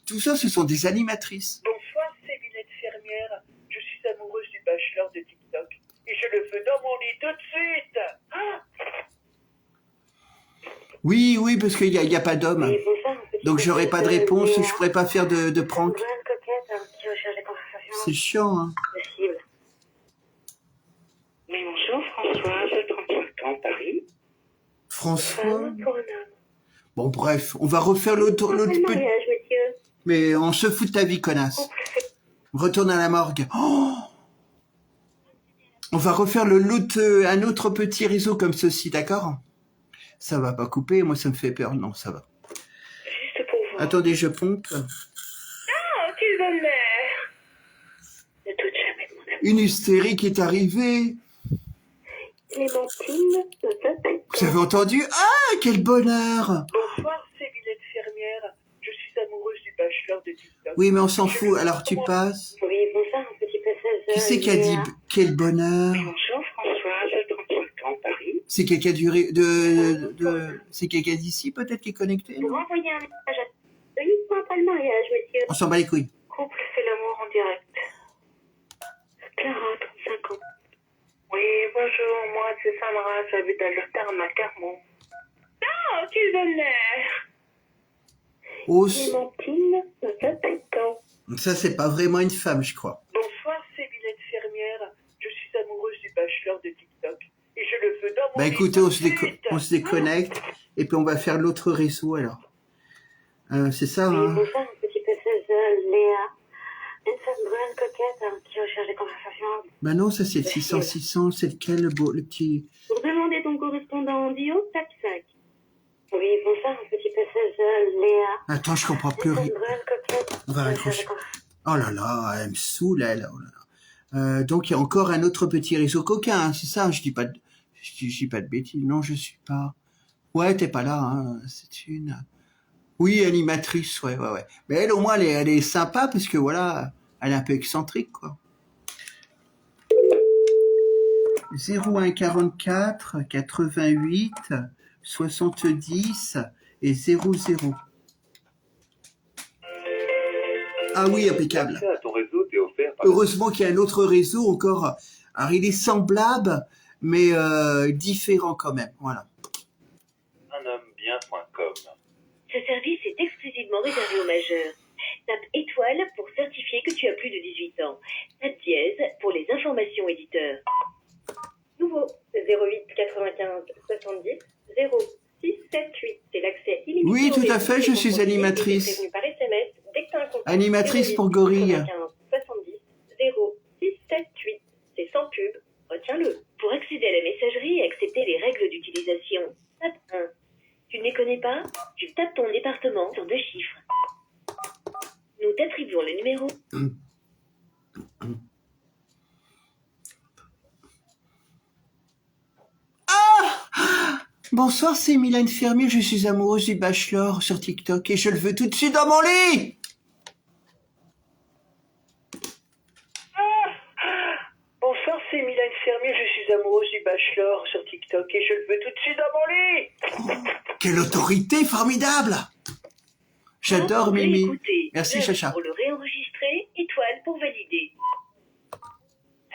Tout ça, ce sont des animatrices.
Bonsoir, c'est Villette Fermière. Je suis amoureuse du bachelor de TikTok. Et je le veux dans mon lit tout de suite. Ah,
Oui, oui, parce qu'il y a pas d'homme.
Oui, bonsoir, un petit
Donc j'aurai pas de réponse,
Léa.
je pourrais pas faire de prank.
Une grande coquette hein, qui recherche des conversations
C'est chiant, hein.
possibles.
Oui, bonjour, Françoise, 35 ans, Paris.
François.
Femme pour un homme.
Bon, bref, on va refaire l'autre
Pas le
petit...
mariage, monsieur.
Mais on se fout de ta vie, connasse.
Couple fait
Retourne à la morgue. Oh, on va refaire un autre petit réseau comme ceci, d'accord? Ça va pas couper, moi ça me fait peur. Non, ça va.
juste pour voir.
Attendez, je pompe.
Oh, quel bonheur. Ne doute jamais de mon amour.
Une hystérie qui est arrivée.
Clémentine, de 28
Vous avez entendu? Ah, quel bonheur!
bonsoir, c'est Villette Fermière. Je suis amoureuse du bachelor de TikTok.
Oui, mais on s'en fout. Alors tu passes.
Oui, bonsoir, un petit passage.
Qui c'est qui a dit
Léa.
quel bonheur?
Bonjour, Françoise, 35 ans, Paris.
C'est quelqu'un c'est quelqu'un d'ici peut-être qui est connecté?
Vous
Non,
renvoyez un message à... Uniquement pas le mariage, monsieur.
on s'en bat les couilles.
Couple fait l'amour en direct. Clara, 35 ans.
Oui, bonjour, moi c'est Sandra, j'habite à Lothar Macarmont.
Oh, quel bonheur.
Oh,
Clémentine, de 28 ans.
ça c'est pas vraiment une femme, je crois.
Bonsoir, c'est Villette Fermière. Je suis amoureuse du bachelor de TikTok. Et je le veux dans mon
Bah
lit
écoutez,
tout de suite.
on se déconnecte et puis on va faire l'autre réseau alors. C'est ça,
Oui,
hein?
bonsoir, un petit passage Léa. Une femme grande coquette hein, qui recherche des conversations.
Bah non, ça c'est le 600, c'est lequel le petit...
Pour demander ton correspondant audio, tape 5. Oui, bonsoir, un petit passage Léa.
Attends, je comprends
Une
plus
femme
rien.
grande coquette.
On va
qui recherche
raccrocher.
des conversations.
Oh là là, elle me saoule, elle. Oh là là. Donc il y a encore un autre petit réseau coquin, hein, c'est ça? Je dis pas de bêtises. Non, je suis pas. Ouais, t'es pas là, hein. C'est une. Oui, animatrice, ouais. Mais elle, au moins, elle est sympa parce que voilà, elle est un peu excentrique, quoi. 01 44 88 70 et 00. Ah oui, impeccable.
L'accès à ton réseau t'est offert par
Heureusement qu'il y a un autre réseau encore. Alors il est semblable, mais différent quand même. Voilà.
unhommebien.com.
Ce service est exclusivement réservé aux majeurs. Tape étoile pour certifier que tu as plus de 18 ans. Tape dièse pour les informations éditeurs. Nouveau 08 95 70 06 78. C'est l'accès illimité.
Oui,
au
tout à
réseau.
fait, je
Ton
suis
contenu est
animatrice.
prévenu par SMS dès que tu as un contact.
Animatrice
08
pour Gorille.
95 70 06 78. C'est sans pub. Retiens-le. Pour accéder à la messagerie et accepter les règles d'utilisation, tape 1. Tu ne les connais pas? Tu tapes ton département sur 2 chiffres. Nous t'attribuons le numéro.
Bonsoir, c'est Mylène Fermier, je suis amoureuse du bachelor sur TikTok et je le veux tout de suite dans mon lit.
Bonsoir, c'est Mylène Fermier. Je suis amoureuse du bachelor sur TikTok. Et je le veux tout de suite dans mon lit.
Quelle autorité formidable. J'adore Mimi.
Écoutez,
Merci,
neuf
Chacha.
Pour le réenregistrer, étoile pour valider.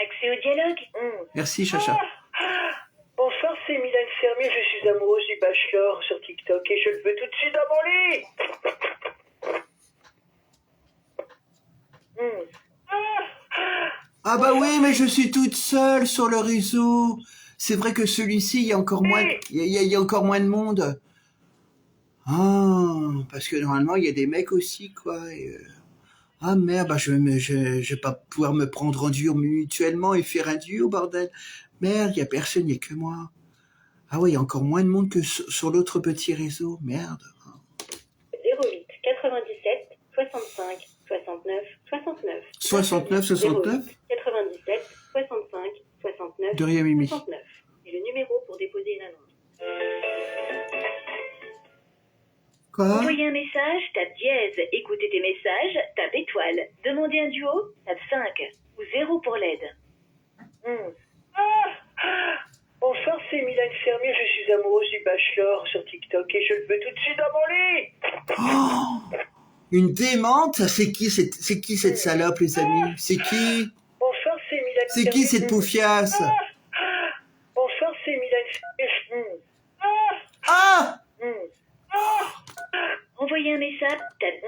Accès au dialogue 11.
Merci, Chacha.
Bonsoir, c'est Mylène Fermier. Je suis amoureuse du bachelor sur TikTok. Et je le veux tout de suite dans mon lit.
11.
Ah bah oui, mais je suis toute seule sur le réseau. C'est vrai que celui-ci, il y a encore moins, il y a encore moins de monde. Ah, parce que normalement, il y a des mecs aussi, quoi. Et, Ah merde, bah je vais pas pouvoir me prendre en duo mutuellement et faire un duo, bordel. Merde, y a personne, y a que moi. Ah ouais, y a encore moins de monde que sur l'autre petit réseau. Merde.
08 97 65 69 69.
69, 69
08 97 65 69
De rien, Mimi.
69. C'est le numéro pour déposer une annonce.
Quoi?
Envoyer un message, tape dièse. Écouter tes messages, tape étoile. Demander un duo, tape 5. Ou 0 pour l'aide.
Bonsoir, c'est Mylène Fermier, je suis amoureuse du bachelor sur TikTok et je le veux tout de suite dans mon lit.
Oh, une démente? C'est qui cette salope, les amis? C'est qui?
Bonsoir, c'est Mylène
C'est qui cette poufiasse?
Bonsoir, c'est Mylène Fermier.
Ah!
Envoyer un message, tape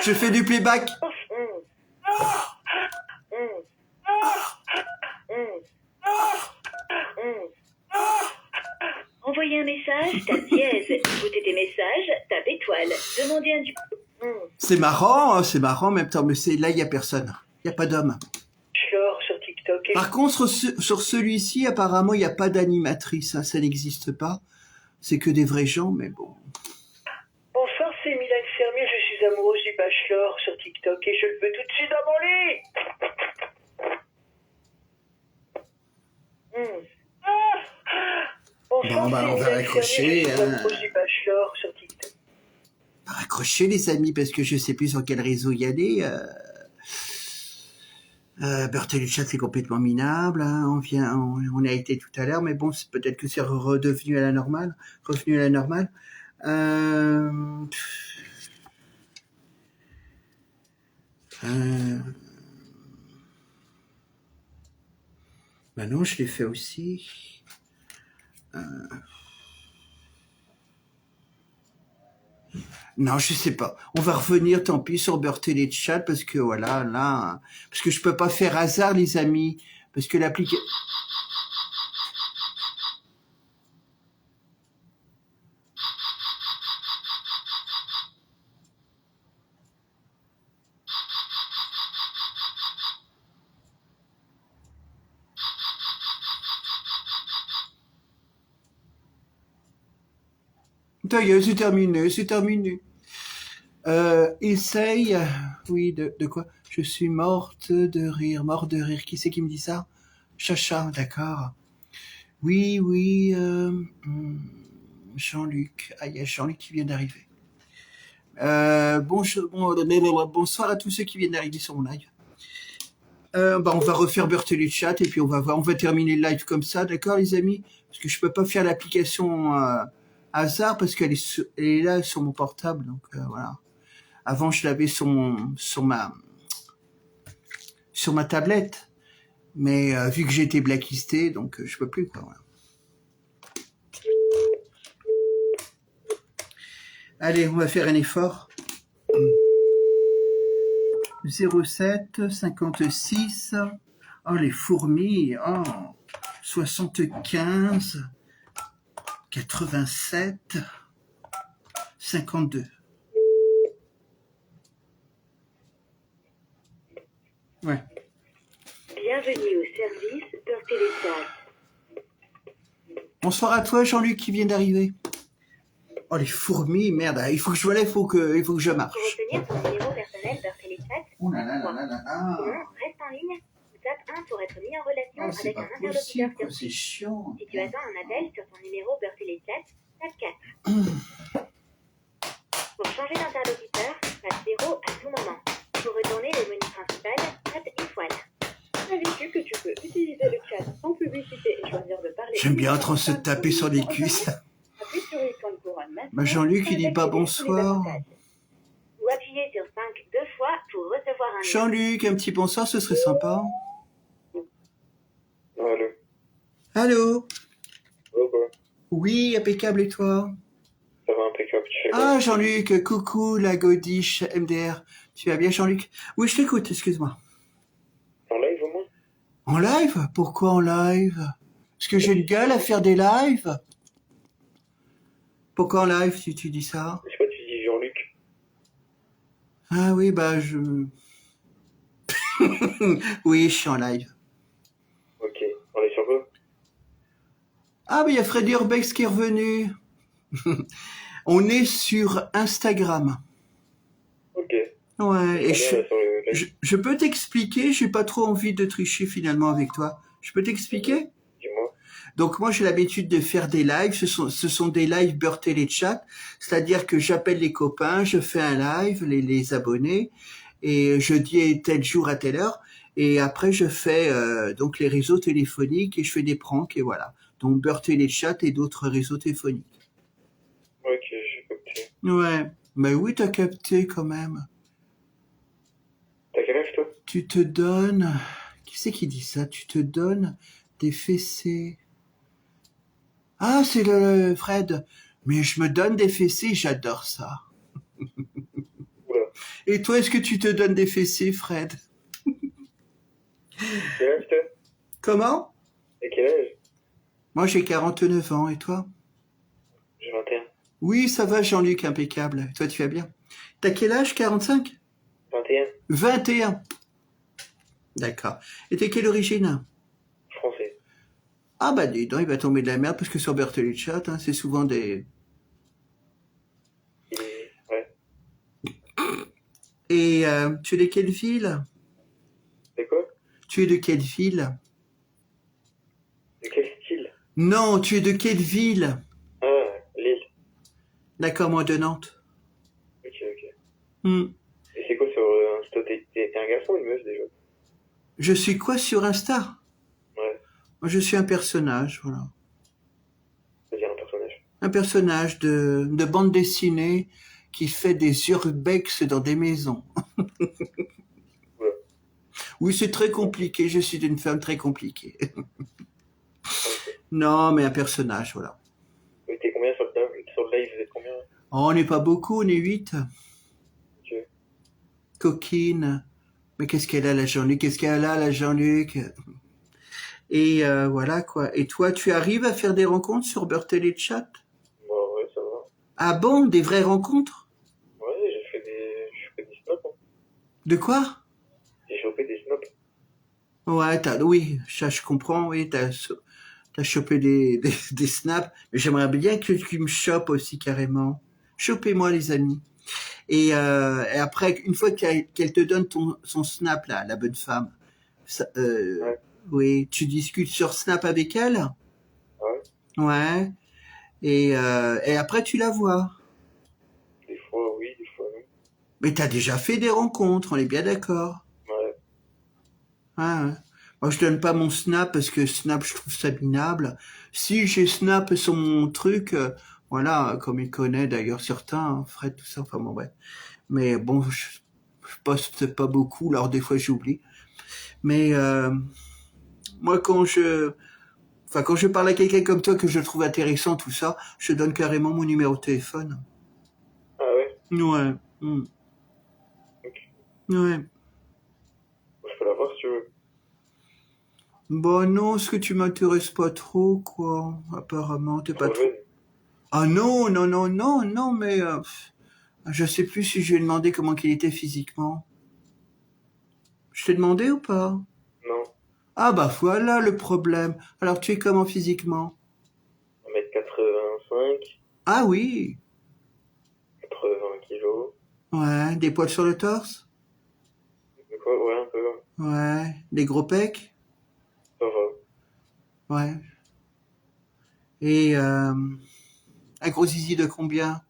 Je fais du playback.
Envoyer un message, tape dièse. Écouter tes messages, tape étoile. Demander un duo.
C'est marrant en même temps, mais là, il y a personne. Il y a pas d'homme.
Bachelor sur TikTok et
Par contre, sur celui-ci, apparemment, il n'y a pas d'animatrice. Hein, ça n'existe pas. C'est que des vrais gens, mais bon.
bonsoir, c'est Mylène Fermier, je suis amoureuse du bachelor sur TikTok et je le veux tout de suite dans mon lit. Bonsoir,
Bon, bah, on
c'est
va
Mylène
raccrocher,
Fermier, je suis
hein.
amoureuse du bachelor sur TikTok.
Raccrochez, les amis, parce que je sais plus sur quel réseau y aller. Bertel Chat, c'est complètement minable. Hein. On a été tout à l'heure, mais bon, c'est peut-être que c'est revenu à la normale. Bah non, je l'ai fait aussi. Non, je sais pas. On va revenir, tant pis, sur Bertel Chat, parce que voilà, là, parce que je peux pas faire hasard, les amis, parce que l'application. Ça y est, c'est terminé. Essaye, oui, de quoi? Je suis mort de rire. Qui c'est qui me dit ça? Chacha, d'accord. Oui, Jean-Luc. Ah, il y a Jean-Luc qui vient d'arriver. Bonsoir à tous ceux qui viennent d'arriver sur mon live. On va refaire Bertel Chat et puis on va terminer le live comme ça, d'accord, les amis? Parce que je peux pas faire l'application hasard parce qu'elle est là sur mon portable, donc voilà. Avant, je l'avais sur ma tablette, mais vu que j'ai été blacklisté, donc je peux plus, quoi. Voilà. Allez, on va faire un effort. 07 56. Oh, les fourmis. Oh, 75 87 52. Ouais.
Bienvenue au service Bertel Chat.
Bonsoir à toi, Jean-Luc, qui vient d'arriver. Oh, les fourmis, merde, il faut que je me lève, il faut que je marche.
Pour obtenir ton numéro personnel Bertel Chat,
Oh là là.
sinon, reste en ligne ou tape 1 pour être mis en relation
Oh, c'est
avec
pas
un interlocuteur
possible,
sur
quoi, c'est chiant.
Si tu attends un appel sur ton numéro Bertel Chat, tape 4. Pour changer d'interlocuteur, tape 0 à tout moment. Pour retourner au menu principal, tape étoile.
Savais-tu que tu peux utiliser le chat sans publicité et choisir de parler
J'aime bien trop se taper sur les cuisses.
Appuie sur l'icône couronne maintenant.
Bah, Jean-Luc, il dit pas bonsoir.
Ou appuyez sur 5 deux fois pour recevoir un
Jean-Luc, un petit bonsoir, ce serait sympa.
Allô.
Allô?
Oh, bah,
Oui, impeccable, et toi?
ça va impeccable, tu fais quoi?
Ah, Jean-Luc, coucou, la godiche MDR. Tu vas bien, Jean-Luc? Oui, je t'écoute, excuse-moi.
En live au moins?
En live? Pourquoi en live? Est-ce que j'ai une gueule à faire des lives? Pourquoi en live, tu dis ça?
Je sais pas, tu dis Jean-Luc.
Ah oui, bah oui, je suis en live.
Ok. On est sur quoi?
Ah, mais il y a Freddy Urbex qui est revenu. On est sur Instagram.
Ok.
Ouais, et
Très bien, là, sur le live.
je peux t'expliquer, j'ai pas trop envie de tricher finalement avec toi. Je peux t'expliquer?
Dis-moi.
Donc moi j'ai l'habitude de faire des lives, ce sont des lives beurre téléchat, c'est-à-dire que j'appelle les copains, je fais un live, les abonnés, et je dis tel jour à telle heure, et après je fais donc les réseaux téléphoniques et je fais des pranks et voilà. Donc beurre téléchat et d'autres réseaux téléphoniques.
Ok, j'ai capté.
Ouais, mais oui t'as capté quand même.
T'as quel âge, toi?
Tu te donnes, qui c'est qui dit ça? Tu te donnes des fessées. Ah, c'est le Fred. Mais je me donne des fessées, j'adore ça.
Oula.
Et toi, est-ce que tu te donnes des fessées, Fred?
Quel âge, toi?
Comment?
Et quel âge?
Moi, j'ai 49 ans, et toi?
J'ai 21.
Oui, ça va, Jean-Luc, impeccable. Toi, tu vas bien. T'as quel âge, 45?
21.
21. D'accord. Et t'es quelle origine?
Français.
Ah bah dis donc, il va tomber de la merde, parce que sur Bertoluchat, hein, c'est souvent des...
Ouais.
Et tu es de quelle ville?
C'est quoi?
Tu es de quelle ville?
De quel style?
Non, tu es de quelle ville?
Ah, Lille.
D'accord, moi de Nantes.
Ok, ok.
Hmm.
Et c'est quoi sur Insta? T'es un garçon ou une meuf, déjà?
Je suis quoi sur Insta?
Ouais.
Moi, je suis un personnage, voilà.
C'est-à-dire un personnage.
Un personnage de bande dessinée qui fait des urbex dans des maisons.
Oula.
Oui, c'est très compliqué, je suis une femme très compliquée.
Ok.
Non, mais un personnage, voilà.
Et t'es combien sur le live? Sur le live, vous êtes combien?
Oh, on n'est pas beaucoup, on est 8.
Ok.
Coquine. Mais qu'est-ce qu'elle a, la Jean-Luc? Qu'est-ce qu'elle a, la Jean-Luc? Et voilà, quoi. Et toi, tu arrives à faire des rencontres sur Beurtel Chat?
Bah ouais, ça va.
Ah bon, des vraies rencontres?
Ouais, j'ai fait des snaps, hein.
De quoi?
J'ai chopé des snaps.
Ouais, oui, ça je comprends, oui, t'as chopé des snaps, mais j'aimerais bien que tu me chopes aussi carrément. Chopez-moi les amis. Et après, une fois qu'elle te donne son snap là, la bonne femme, ça,
Ouais.
oui, tu discutes sur Snap avec elle,
Ouais.
ouais, et après tu la vois.
Des fois, oui, des fois, non.
Mais t'as déjà fait des rencontres, on est bien d'accord.
Ouais.
Ah, ouais. Moi, je donne pas mon Snap parce que Snap, je trouve ça minable. Si j'ai Snap sur mon truc, voilà, comme il connaît d'ailleurs certains, hein, Fred, tout ça, enfin bon, ouais. Mais bon, je poste pas beaucoup, alors des fois j'oublie. Mais moi, quand je parle à quelqu'un comme toi que je trouve intéressant, tout ça, je donne carrément mon numéro de téléphone.
Ah ouais?
Ouais. Mm.
Ok.
Ouais.
Je peux l'avoir si tu veux.
Bon, non, ce que tu m'intéresses pas trop, quoi. Apparemment, t'es pas
Trop
trop.
jeune.
Ah non, non, non, non, non, mais je sais plus si je lui ai demandé comment qu'il était physiquement. Je t'ai demandé ou pas?
Non.
Ah bah voilà le problème. Alors tu es comment physiquement?
1m85,
Ah oui.
80 kilos.
Ouais, des poils sur le torse?
De quoi? Ouais, un peu.
Ouais, des gros pecs?
Ça va.
Ouais. Et un gros zizi de combien?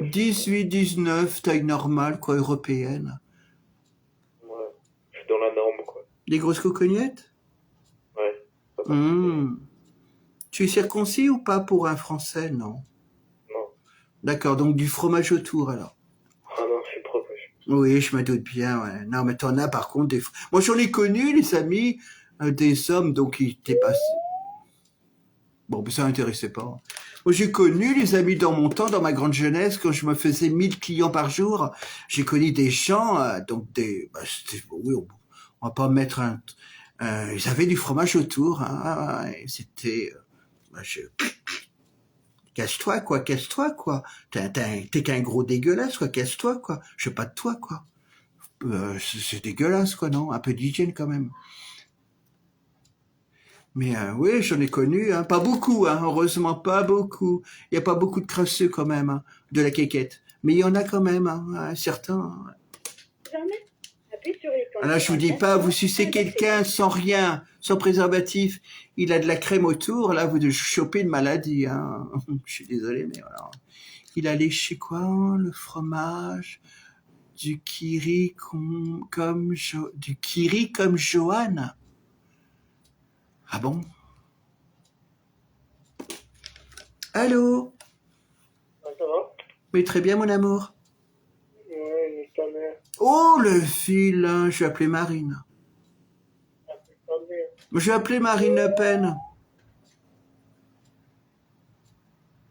18, 19.
18, 19, taille normale, quoi, européenne.
Ouais. Je suis dans la norme, quoi.
Des grosses cocognettes?
Ouais. Pas particulier.
Tu es circoncis ou pas pour un Français? Non.
Non.
D'accord, donc du fromage autour alors.
Ah non, je suis propre.
Oui, je me doute bien, ouais. Non, mais t'en as par contre des... Moi, j'en ai connu, les amis, des hommes, donc qui étaient passés... Bon, mais ça m'intéressait pas. Moi, j'ai connu les amis dans mon temps, dans ma grande jeunesse, quand je me faisais 1000 clients par jour. J'ai connu des gens, donc des... Bah, oui, on va pas mettre un... ils avaient du fromage autour, hein, et c'était... Casse-toi, quoi, casse-toi, quoi. T'es qu'un gros dégueulasse, quoi, casse-toi, quoi. Je sais pas de toi, quoi. C'est dégueulasse, quoi, non? Un peu d'hygiène, quand même. Mais oui, j'en ai connu, hein. Pas beaucoup, hein. Heureusement, pas beaucoup. Il y a pas beaucoup de crasseux, quand même, hein, de la quéquette. Mais il y en a quand même, hein, certains.
Désormais, appuie sur l'icône.
Alors, je vous dis pas, vous sucez quelqu'un sans rien, sans préservatif, il a de la crème autour, là, vous devez choper une maladie, hein. Je suis désolé, mais voilà. Il a léché quoi? Le fromage, du kiri du kiri comme Joanne. Ah bon? Allô?
Ah, ça va?
Mais très bien, mon amour.
Ouais, mais ta mère.
Oh, le vilain, je vais appeler Marine.
Ta mère.
Je vais appeler Marine Le Pen.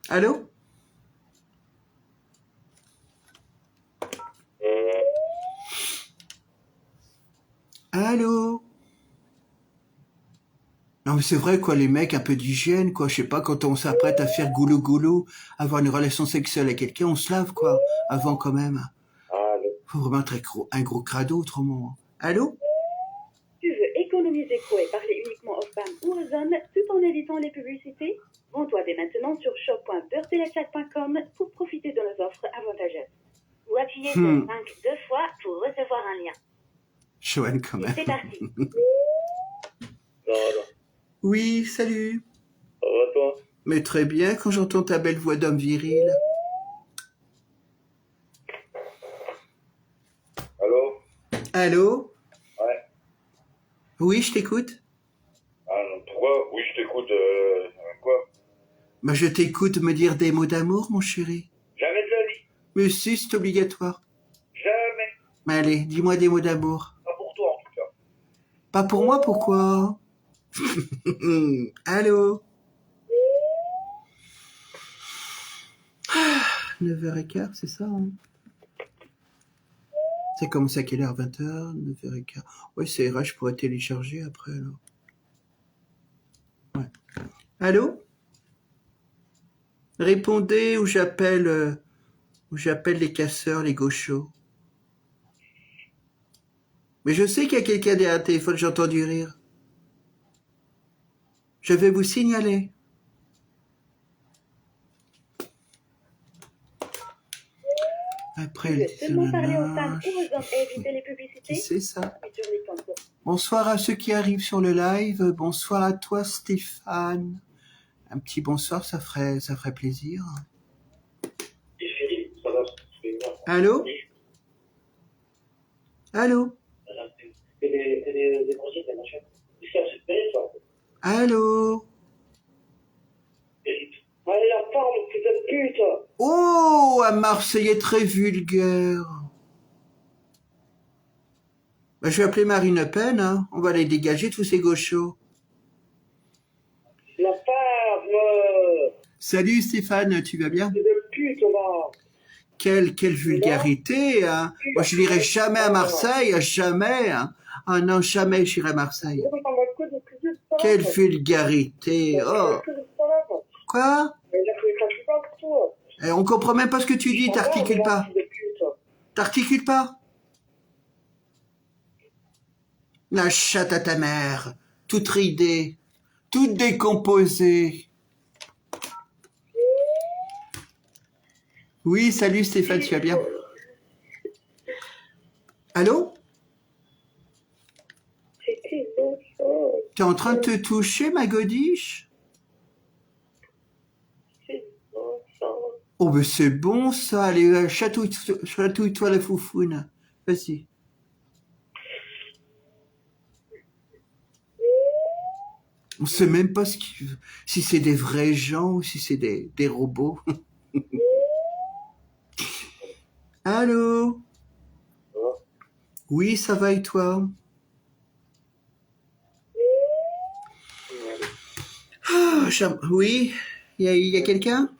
Allô? Allô? Non mais c'est vrai quoi, les mecs, un peu d'hygiène quoi, je sais pas, quand on s'apprête à faire goulou, avoir une relation sexuelle avec quelqu'un, on se lave quoi, avant quand même.
Allô?
Faut vraiment être un gros crado autrement. Allô?
Tu veux économiser quoi et parler uniquement aux femmes ou aux hommes tout en évitant les publicités? Rends-toi dès maintenant sur shop.beurretelechat.com pour profiter de nos offres avantageuses. Ou appuyez sur 5 deux fois pour recevoir un lien.
Joanne quand
Et
même.
c'est parti.
Non, non.
Oui, salut.
Ça va, toi?
Mais très bien quand j'entends ta belle voix d'homme viril.
Allô?
Allô?
Ouais.
Oui, je t'écoute.
Ah non, pourquoi? Oui, je t'écoute, quoi?
Bah, je t'écoute me dire des mots d'amour, mon chéri.
Jamais de la vie.
Mais si, c'est obligatoire.
Jamais.
Mais allez, dis-moi des mots d'amour.
Pas pour toi, en tout cas.
Pas pour moi, pourquoi? Allô? 9h15, c'est ça, hein? Ça commence à quelle heure? 20h? 9h15. Ouais, c'est vrai, je pourrais télécharger après, alors. Ouais. Allô? Répondez ou j'appelle les casseurs, les gauchos. Mais je sais qu'il y a quelqu'un derrière le téléphone, j'ai entendu rire. Je vais vous signaler. Après,
Tu
le
veux seulement parler aux femmes
visionnage.
ou aux hommes et éviter les
Qui
publicités?
c'est ça?
Appuie sur l'icône pour
Bonsoir à ceux qui arrivent sur le live. Bonsoir à toi, Stéphane. Un petit bonsoir, ça ferait plaisir.
Et Philippe, ça va? C'est bien.
Allô? Allô?
C'est des consignes, des machins. C'est ça.
Allô?
Allez, la parle, putain de pute!
Oh, un Marseillais très vulgaire. Bah, je vais appeler Marine Le Pen, hein. On va les dégager, tous ces gauchos.
La femme!
Salut Stéphane, tu vas bien?
C'est de pute, là!
Quelle vulgarité, hein. Moi, je n'irai jamais à Marseille, jamais, hein. Ah non, jamais j'irai à Marseille. Quelle vulgarité, oh. Quoi? On comprend même pas ce que tu dis, t'articules pas. T'articules pas? La chatte à ta mère, toute ridée, toute décomposée. Oui, salut Stéphane, tu vas bien? Allô? T'es en train de te toucher, ma godiche? Oh, mais c'est bon ça, allez, chatouille-toi la foufoune. Vas-y. On sait même pas si c'est des vrais gens ou si c'est des robots. Allô? Oui, ça va et toi? Ah, oui, il y a quelqu'un?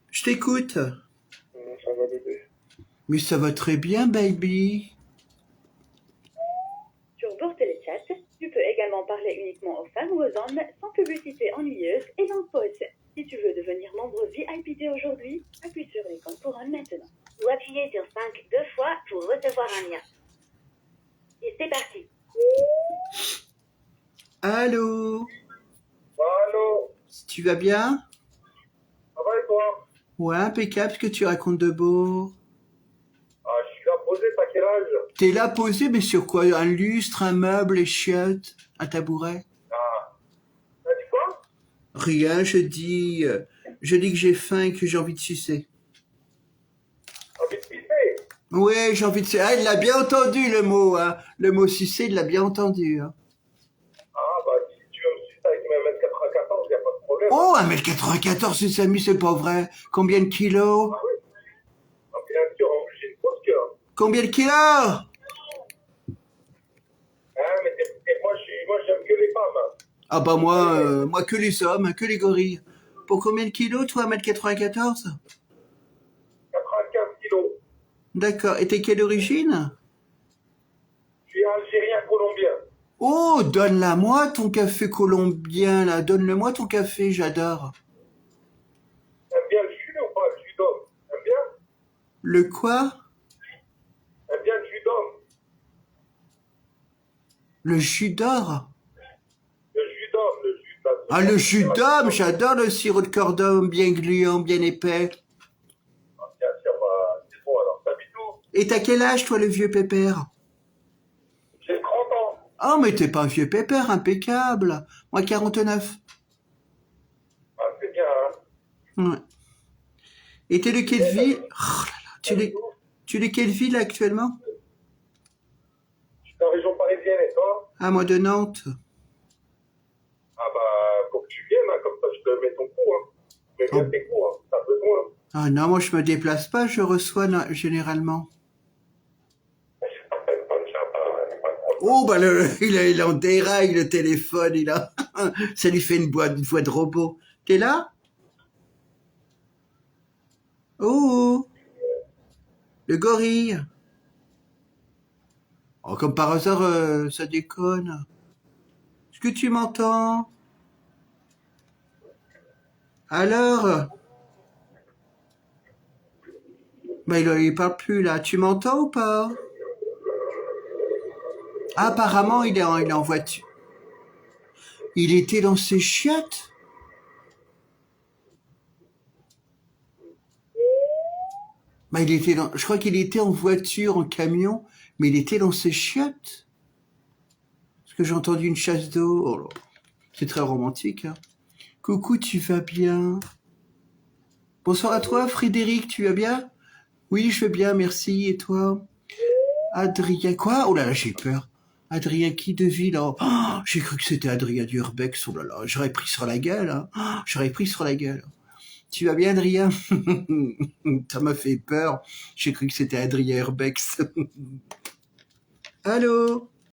Je t'écoute.
Ça va, bébé.
Mais ça va très bien, baby.
sur Beurre Téléchat. Tu peux également également parler uniquement aux femmes ou aux hommes, sans publicité ennuyeuse et non fausse. Si tu veux devenir membre VIP dès aujourd'hui, appuie sur l'icône couronne maintenant.
Ou appuyez sur 5 deux fois pour recevoir un lien. Et c'est parti.
Allô?
Allô,
Tu vas bien?
ça va et toi?
Ouais, impeccable, ce que tu racontes de beau.
Ah, je suis là posé, t'as quel âge?
T'es là posé, mais sur quoi? Un lustre, un meuble, les chiottes, un tabouret?
Ah, t'as dit quoi?
Rien, je dis que j'ai faim et que j'ai envie de sucer.
Envie de pisser?
Ouais, j'ai envie de sucer. Ah, il l'a bien entendu, le mot, hein. Le mot sucer, il l'a bien entendu, hein.
Ah, bah, si tu veux me sucer avec mes 1m94, y a pas de problème.
Oh, 1m94, c'est Samy, c'est pas vrai. Combien de kilos?
Ah oui? Ah, bien sûr, en plus, j'ai une grosse cœur.
Combien de kilos?
Hein, mais moi, j'aime que les femmes. Hein.
Ah bah moi que les hommes, que les gorilles. Pour combien de kilos, toi, 1m94?
95 kilos.
D'accord. Et t'es quelle origine?
Je suis algérien colombien.
Oh, donne-la-moi ton café colombien, là. Donne-le-moi ton café, j'adore.
T'aimes bien le jus ou pas, le jus d'homme? T'aimes bien?
Le quoi?
T'aimes bien le jus d'homme?
Le jus d'or?
Le jus d'homme, le jus de la...
Ah, le jus d'homme, j'adore le sirop de cordon bien gluant, bien épais.
Ah, bien sûr, bah, c'est bon, alors, t'habites où?
Et t'as quel âge, toi, le vieux pépère?
J'ai 30 ans.
Oh, mais t'es pas un vieux pépère, impeccable. Moi, 49.
Ah, c'est bien, hein.
Ouais. Et t'es de quelle ville? Oh là là, tu es de quelle ville, actuellement?
Je suis dans la région parisienne, et toi?
Ah, moi, de Nantes.
Ah, bah, faut que tu viennes, hein, comme ça, je te mets ton coup, hein. Mais bien
Oh.
tes coups, hein. T'as besoin.
Ah non, moi, je me déplace pas, je reçois généralement. Oh, bah, il en déraille, le téléphone, ça lui fait une voix de robot. T'es là? Oh, le gorille. Oh, comme par hasard, ça déconne. Est-ce que tu m'entends? Alors? Bah, il parle plus, là. Tu m'entends ou pas? Ah, apparemment, il est en voiture. Il était dans ses chiottes? Bah, je crois qu'il était en voiture, en camion, mais il était dans ses chiottes. Parce que j'ai entendu une chasse d'eau. Oh là. C'est très romantique, hein. Coucou, tu vas bien? Bonsoir à toi, Frédéric, tu vas bien? Oui, je vais bien, merci. Et toi? Adrien, quoi? Oh là là, j'ai peur. Adrien qui de ville? Oh, j'ai cru que c'était Adrien Durbex. Oh là là, j'aurais pris sur la gueule, hein. Oh, j'aurais pris sur la gueule. Tu vas bien, Adrien? Ça m'a fait peur. J'ai cru que c'était Adrien Urbex. Allô?